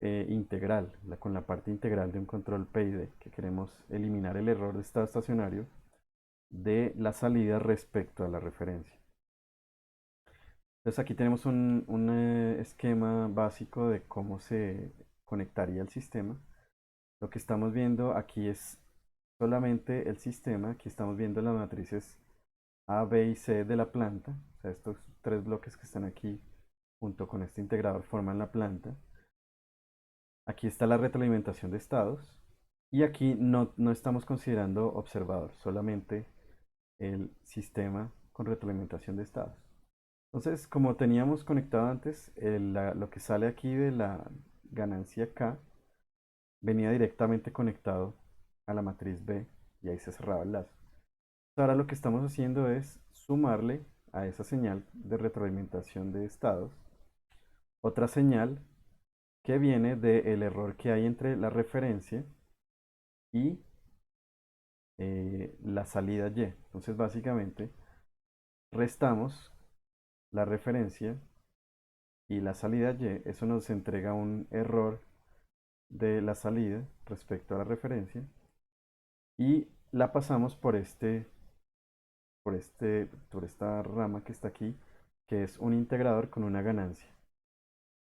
integral, con la parte integral de un control PID, que queremos eliminar el error de estado estacionario de la salida respecto a la referencia. Entonces aquí tenemos un esquema básico de cómo se conectaría el sistema. Lo que estamos viendo aquí es solamente el sistema. Aquí estamos viendo las matrices A, B y C de la planta. O sea, estos tres bloques que están aquí junto con este integrador forman la planta. Aquí está la retroalimentación de estados. Y aquí no estamos considerando observador, solamente el sistema con retroalimentación de estados. Entonces, como teníamos conectado antes, lo que sale aquí de la ganancia K venía directamente conectado a la matriz B y ahí se cerraba el lazo. Ahora lo que estamos haciendo es sumarle a esa señal de retroalimentación de estados otra señal que viene del error que hay entre la referencia y la salida Y. Entonces, básicamente, restamos la referencia y la salida Y. Eso nos entrega un error de la salida respecto a la referencia y la pasamos por esta rama que está aquí, que es un integrador con una ganancia.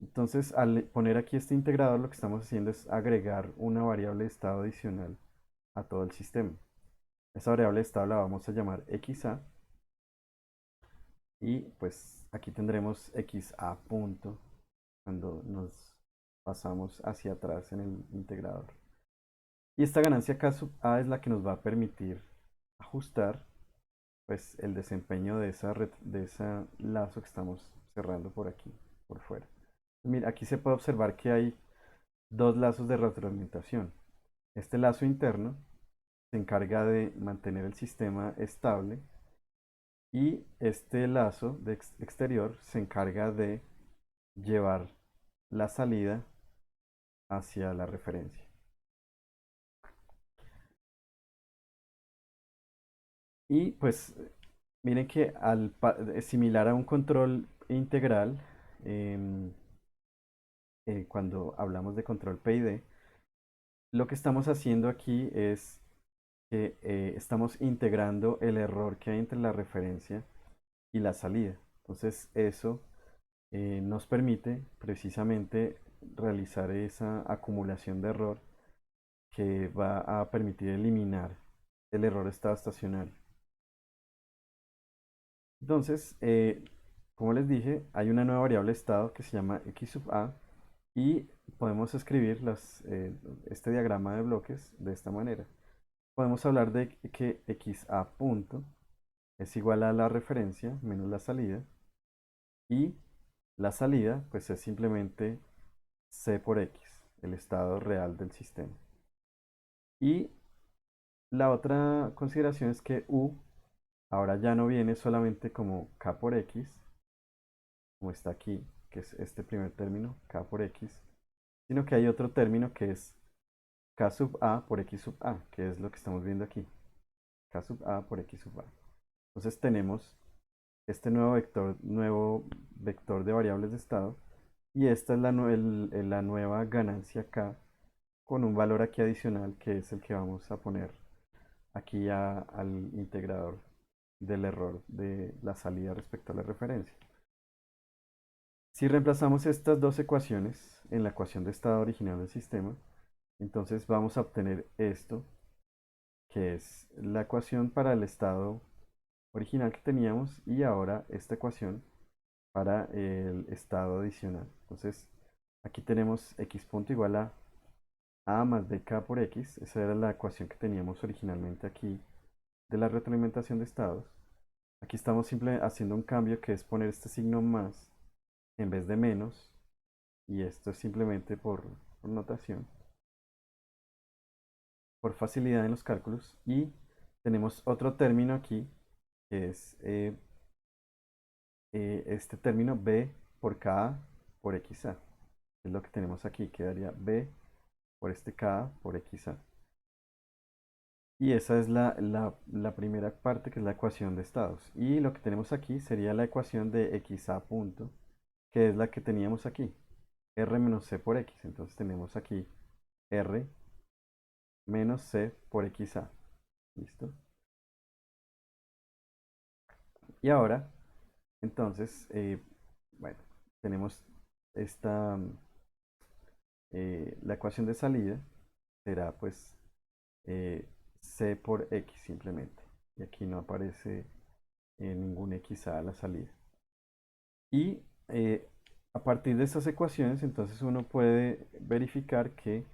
Entonces, al poner aquí este integrador, lo que estamos haciendo es agregar una variable de estado adicional a todo el sistema. Esa variable de estado la vamos a llamar XA y pues aquí tendremos XA punto cuando nos pasamos hacia atrás en el integrador. Y esta ganancia K sub A es la que nos va a permitir ajustar pues el desempeño de de ese lazo que estamos cerrando por aquí, por fuera. Mira, aquí se puede observar que hay dos lazos de retroalimentación. Este lazo interno se encarga de mantener el sistema estable y este lazo de exterior se encarga de llevar la salida hacia la referencia. Y pues miren que es similar a un control integral, em, cuando hablamos de control PID, lo que estamos haciendo aquí es que estamos integrando el error que hay entre la referencia y la salida. Entonces eso nos permite precisamente realizar esa acumulación de error que va a permitir eliminar el error de estado estacionario. Entonces, como les dije, hay una nueva variable de estado que se llama x sub a y podemos escribir este diagrama de bloques de esta manera. Podemos hablar de que xa punto es igual a la referencia menos la salida y la salida pues es simplemente c por x, el estado real del sistema. Y la otra consideración es que u ahora ya no viene solamente como k por x, como está aquí, que es este primer término, k por x, sino que hay otro término que es k sub a por x sub a, que es lo que estamos viendo aquí, k sub a por x sub a. Entonces tenemos este nuevo vector de variables de estado y esta es la nueva ganancia k con un valor aquí adicional que es el que vamos a poner aquí al integrador del error de la salida respecto a la referencia. Si reemplazamos estas dos ecuaciones en la ecuación de estado original del sistema, entonces vamos a obtener esto, que es la ecuación para el estado original que teníamos y ahora esta ecuación para el estado adicional. Entonces, aquí tenemos x punto igual a A más bk por x, esa era la ecuación que teníamos originalmente aquí de la retroalimentación de estados. Aquí estamos simplemente haciendo un cambio que es poner este signo más en vez de menos, y esto es simplemente por notación, por facilidad en los cálculos. Y tenemos otro término aquí, que es este término b por ka por xa. Es lo que tenemos aquí, quedaría b por este ka por xa. Y esa es la primera parte, que es la ecuación de estados. Y lo que tenemos aquí sería la ecuación de xa punto, que es la que teníamos aquí, r menos c por x. Entonces tenemos aquí r menos c por xa. ¿Listo? Y ahora, entonces, bueno, tenemos esta, la ecuación de salida será pues c por x simplemente. Y aquí no aparece ningún xa a la salida. Y a partir de estas ecuaciones, entonces uno puede verificar que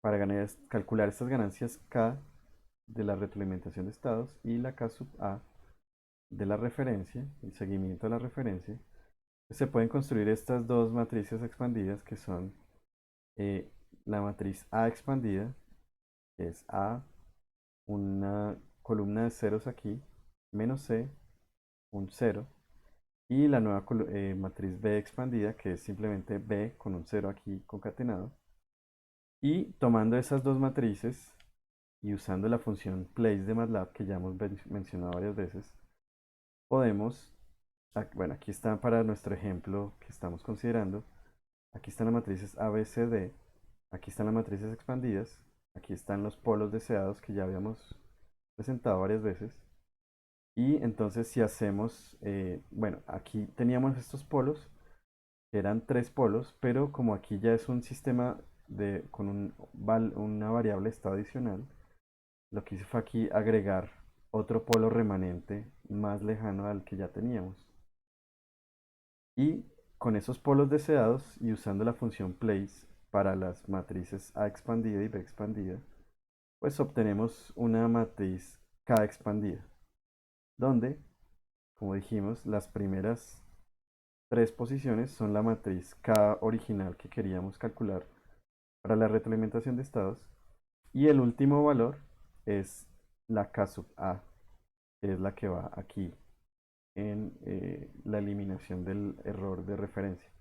para calcular estas ganancias K de la retroalimentación de estados y la K sub A de la referencia, el seguimiento de la referencia, se pueden construir estas dos matrices expandidas que son eh, la matriz A expandida, que es A, una columna de ceros aquí, menos C, un cero, y la nueva matriz B expandida, que es simplemente B con un cero aquí concatenado. Y tomando esas dos matrices y usando la función place de MATLAB que ya hemos mencionado varias veces, podemos, bueno, aquí está para nuestro ejemplo que estamos considerando, aquí están las matrices A, B, C, D, aquí están las matrices expandidas, aquí están los polos deseados que ya habíamos presentado varias veces. Y entonces si hacemos, bueno, aquí teníamos estos polos, que eran tres polos, pero como aquí ya es un sistema con una variable estado adicional, lo que hice fue aquí agregar otro polo remanente más lejano al que ya teníamos. Y con esos polos deseados y usando la función place para las matrices A expandida y B expandida, pues obtenemos una matriz K expandida, donde, como dijimos, las primeras tres posiciones son la matriz K original que queríamos calcular para la retroalimentación de estados, y el último valor es la K sub A, que es la que va aquí en la eliminación del error de referencia.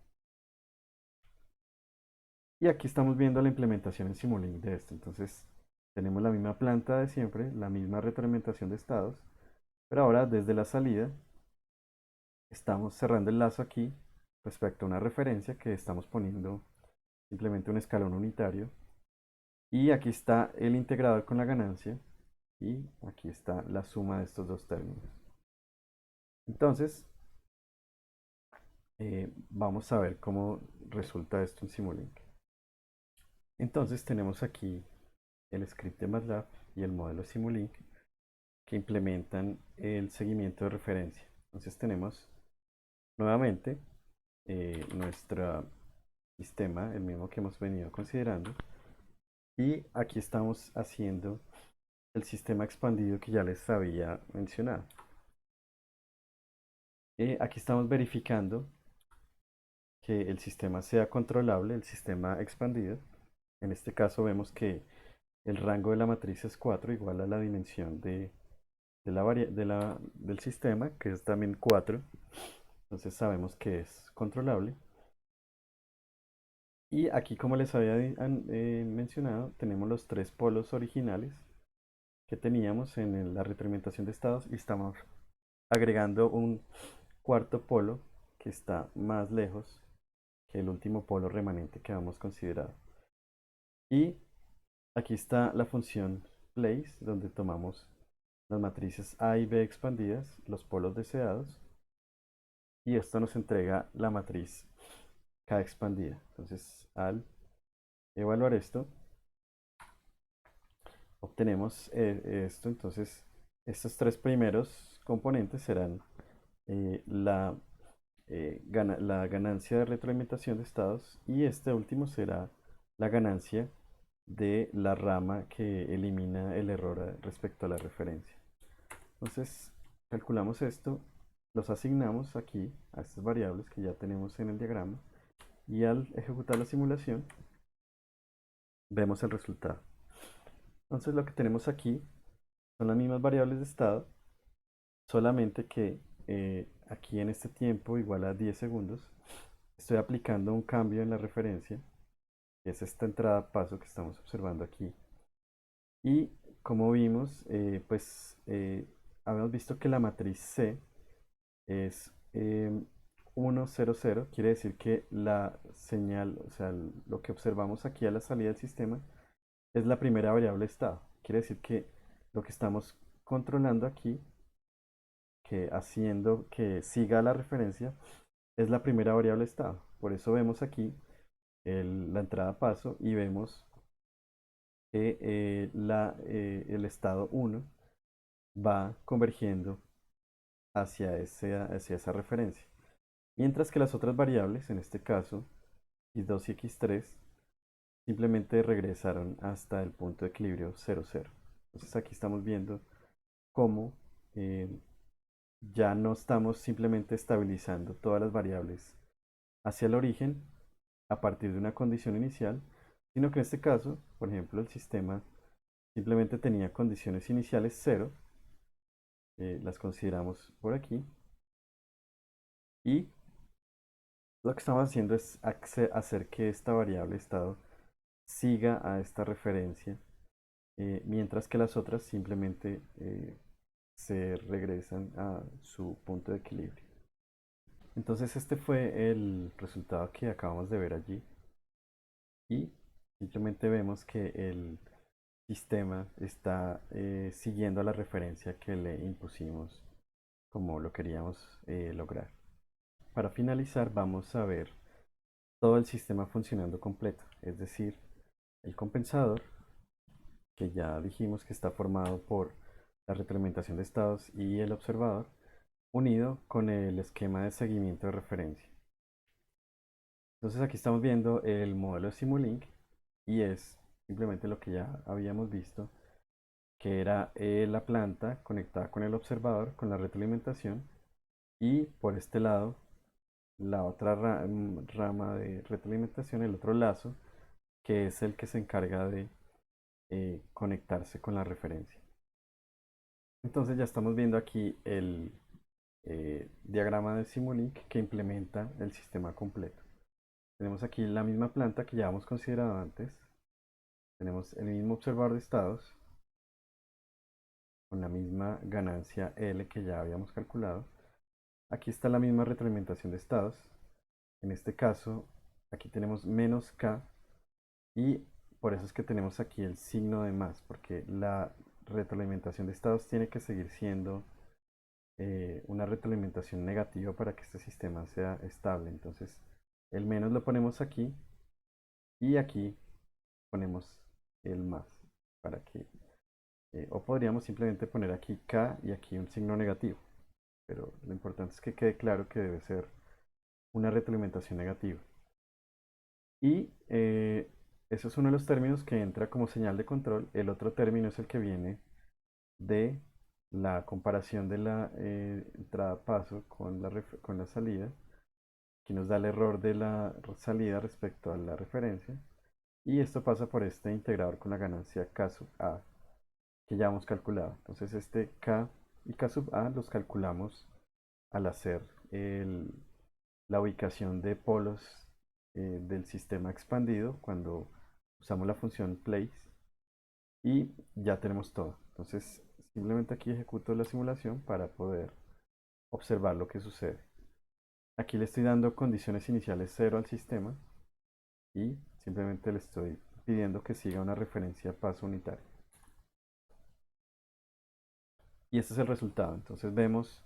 Y aquí estamos viendo la implementación en Simulink de esto. Entonces tenemos la misma planta de siempre, la misma retroalimentación de estados, pero ahora desde la salida estamos cerrando el lazo aquí respecto a una referencia que estamos poniendo simplemente un escalón unitario. Y aquí está el integrador con la ganancia y aquí está la suma de estos dos términos. Entonces, vamos a ver cómo resulta esto en Simulink. Entonces tenemos aquí el script de MATLAB y el modelo Simulink que implementan el seguimiento de referencia. Entonces tenemos nuevamente nuestro sistema, el mismo que hemos venido considerando, y aquí estamos haciendo el sistema expandido que ya les había mencionado. Aquí estamos verificando que el sistema sea controlable, el sistema expandido. En este caso vemos que el rango de la matriz es 4, igual a la dimensión del sistema, que es también 4. Entonces sabemos que es controlable. Y aquí, como les había mencionado, tenemos los tres polos originales que teníamos en la retroalimentación de estados y estamos agregando un cuarto polo que está más lejos que el último polo remanente que habíamos considerado. Y aquí está la función place, donde tomamos las matrices A y B expandidas, los polos deseados, y esto nos entrega la matriz K expandida. Entonces, al evaluar esto, obtenemos esto. Entonces, estos tres primeros componentes serán la ganancia de retroalimentación de estados, y este último será la ganancia de la rama que elimina el error respecto a la referencia. Entonces, calculamos esto, los asignamos aquí a estas variables que ya tenemos en el diagrama y al ejecutar la simulación vemos el resultado. Entonces, lo que tenemos aquí son las mismas variables de estado, solamente que aquí en este tiempo igual a 10 segundos estoy aplicando un cambio en la referencia, que es esta entrada paso que estamos observando aquí. Y como vimos, habíamos visto que la matriz C es 1, 0, 0. Quiere decir que la señal, o sea, lo que observamos aquí a la salida del sistema es la primera variable estado. Quiere decir que lo que estamos controlando aquí, que haciendo que siga la referencia, es la primera variable estado. Por eso vemos aquí la entrada paso y vemos que el estado 1 va convergiendo hacia esa referencia. Mientras que las otras variables, en este caso x2 y x3, simplemente regresaron hasta el punto de equilibrio 0, 0. Entonces aquí estamos viendo cómo eh, ya no estamos simplemente estabilizando todas las variables hacia el origen a partir de una condición inicial, sino que en este caso, por ejemplo, el sistema simplemente tenía condiciones iniciales 0, las consideramos por aquí, y lo que estamos haciendo es hacer que esta variable estado siga a esta referencia, mientras que las otras simplemente se regresan a su punto de equilibrio. Entonces este fue el resultado que acabamos de ver allí y simplemente vemos que el sistema está siguiendo a la referencia que le impusimos como lo queríamos lograr. Para finalizar vamos a ver todo el sistema funcionando completo, es decir, el compensador, que ya dijimos que está formado por la retroalimentación de estados y el observador, unido con el esquema de seguimiento de referencia. Entonces aquí estamos viendo el modelo de Simulink y es simplemente lo que ya habíamos visto, que era la planta conectada con el observador, con la retroalimentación, y por este lado la otra rama de retroalimentación, el otro lazo, que es el que se encarga de conectarse con la referencia. Entonces ya estamos viendo aquí el diagrama de Simulink que implementa el sistema completo. Tenemos aquí la misma planta que ya hemos considerado antes. Tenemos el mismo observador de estados con la misma ganancia L que ya habíamos calculado. Aquí está la misma retroalimentación de estados. En este caso, aquí tenemos menos K y por eso es que tenemos aquí el signo de más, porque la retroalimentación de estados tiene que seguir siendo una retroalimentación negativa para que este sistema sea estable. Entonces, el menos lo ponemos aquí y aquí ponemos el más para que, o podríamos simplemente poner aquí K y aquí un signo negativo, pero lo importante es que quede claro que debe ser una retroalimentación negativa. Y eso es uno de los términos que entra como señal de control. El otro término es el que viene de la comparación de la entrada paso con la salida. Aquí nos da el error de la salida respecto a la referencia. Y esto pasa por este integrador con la ganancia K sub A que ya hemos calculado. Entonces este K y K sub A los calculamos al hacer la ubicación de polos del sistema expandido cuando usamos la función place y ya tenemos todo. Entonces simplemente aquí ejecuto la simulación para poder observar lo que sucede. Aquí le estoy dando condiciones iniciales 0 al sistema y simplemente le estoy pidiendo que siga una referencia paso unitaria. Y este es el resultado. Entonces vemos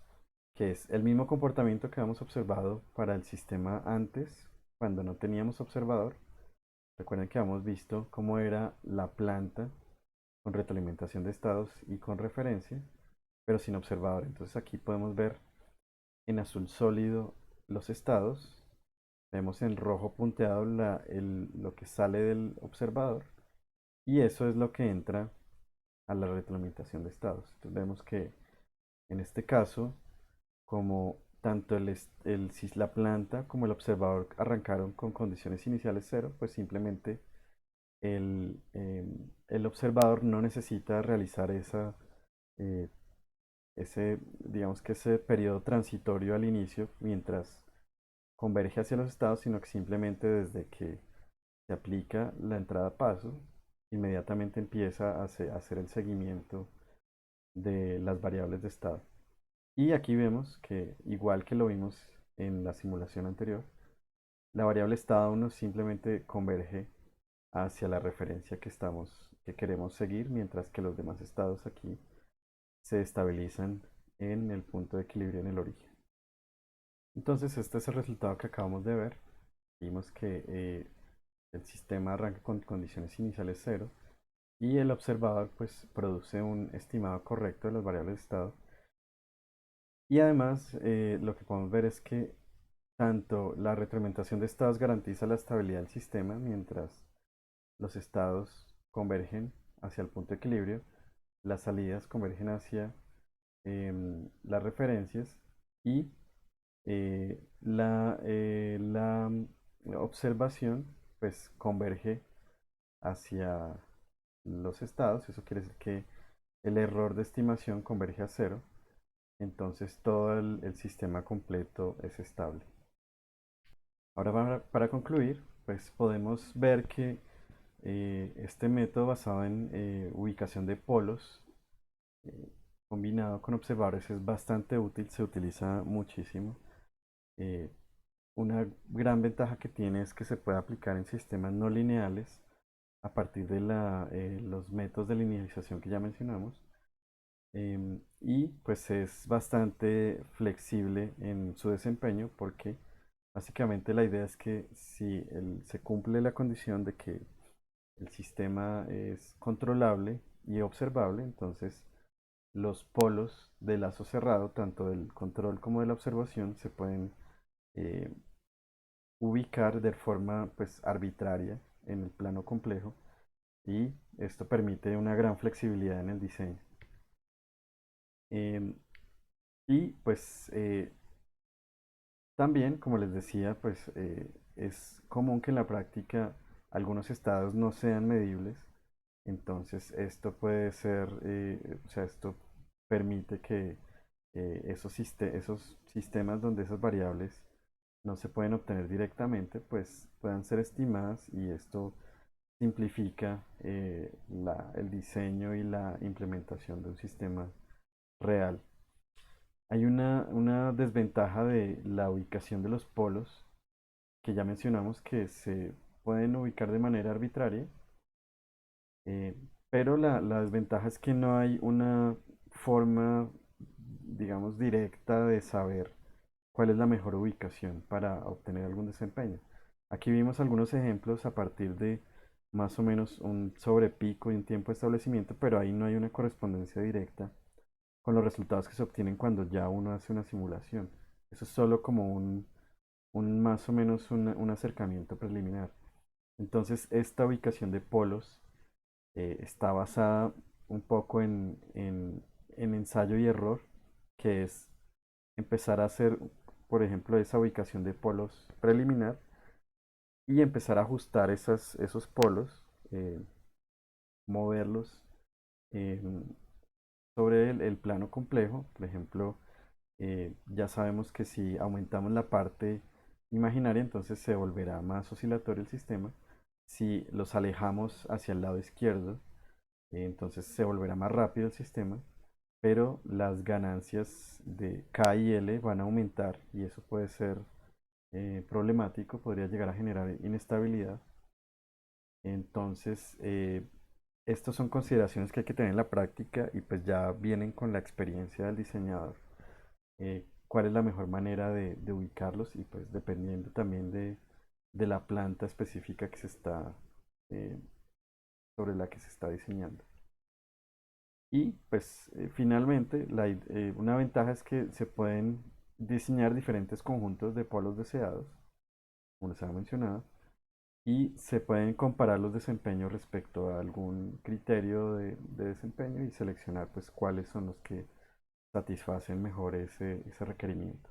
que es el mismo comportamiento que habíamos observado para el sistema antes, cuando no teníamos observador. Recuerden que habíamos visto cómo era la planta con retroalimentación de estados y con referencia, pero sin observador. Entonces aquí podemos ver en azul sólido los estados, vemos en rojo punteado lo que sale del observador Y eso es lo que entra a la retroalimentación de estados. Entonces vemos que en este caso, como tanto la planta como el observador arrancaron con condiciones iniciales cero, pues simplemente el observador no necesita realizar eh, digamos que ese periodo transitorio al inicio mientras converge hacia los estados, sino que simplemente desde que se aplica la entrada a paso, inmediatamente empieza a hacer el seguimiento de las variables de estado. Y aquí vemos que, igual que lo vimos en la simulación anterior, la variable estado 1 simplemente converge hacia la referencia que queremos seguir, mientras que los demás estados aquí se estabilizan en el punto de equilibrio en el origen. Entonces, este es el resultado que acabamos de ver. Vimos que el sistema arranca con condiciones iniciales cero y el observador pues produce un estimado correcto de las variables de estado. Y además, lo que podemos ver es que tanto la retroalimentación de estados garantiza la estabilidad del sistema mientras los estados convergen hacia el punto de equilibrio, las salidas convergen hacia las referencias y la observación pues converge hacia los estados. Eso quiere decir que el error de estimación converge a cero, entonces todo el sistema completo es estable. Ahora para concluir, pues podemos ver que este método basado en ubicación de polos eh, combinado con observadores es bastante útil, se utiliza muchísimo. Eh, una gran ventaja que tiene es que se puede aplicar en sistemas no lineales a partir de los métodos de linealización que ya mencionamos. Y pues es bastante flexible en su desempeño porque básicamente la idea es que si se cumple la condición de que el sistema es controlable y observable, entonces los polos del lazo cerrado, tanto del control como de la observación, se pueden eh, ubicar de forma pues arbitraria en el plano complejo y esto permite una gran flexibilidad en el diseño. Em, y pues también, como les decía, pues es común que en la práctica algunos estados no sean medibles. Entonces, esto puede ser, o sea, esto permite que esos sistemas donde esas variables no se pueden obtener directamente, pues puedan ser estimadas y esto simplifica el diseño y la implementación de un sistema real. Hay una desventaja de la ubicación de los polos que ya mencionamos que se pueden ubicar de manera arbitraria, eh, pero la desventaja es que no hay una forma, digamos, directa de saber cuál es la mejor ubicación para obtener algún desempeño. Aquí vimos algunos ejemplos a partir de más o menos un sobrepico y un tiempo de establecimiento, pero ahí no hay una correspondencia directa con los resultados que se obtienen cuando ya uno hace una simulación. Eso es solo como un más o menos un acercamiento preliminar. Entonces, esta ubicación de polos está basada un poco en ensayo y error, que es empezar a hacer, por ejemplo, esa ubicación de polos preliminar y empezar a ajustar esos polos, moverlos eh, sobre el plano complejo. Por ejemplo, ya sabemos que si aumentamos la parte imaginaria, entonces se volverá más oscilatorio el sistema. Si los alejamos hacia el lado izquierdo, entonces se volverá más rápido el sistema, pero las ganancias de K y L van a aumentar y eso puede ser problemático, podría llegar a generar inestabilidad. Entonces, estas son consideraciones que hay que tener en la práctica y pues ya vienen con la experiencia del diseñador. Cuál es la mejor manera de ubicarlos y pues dependiendo también de la planta específica que eh, sobre la que se está diseñando. Y pues finalmente una ventaja es que se pueden diseñar diferentes conjuntos de polos deseados, como les había mencionado, y se pueden comparar los desempeños respecto a algún criterio de desempeño y seleccionar pues cuáles son los que satisfacen mejor ese requerimiento.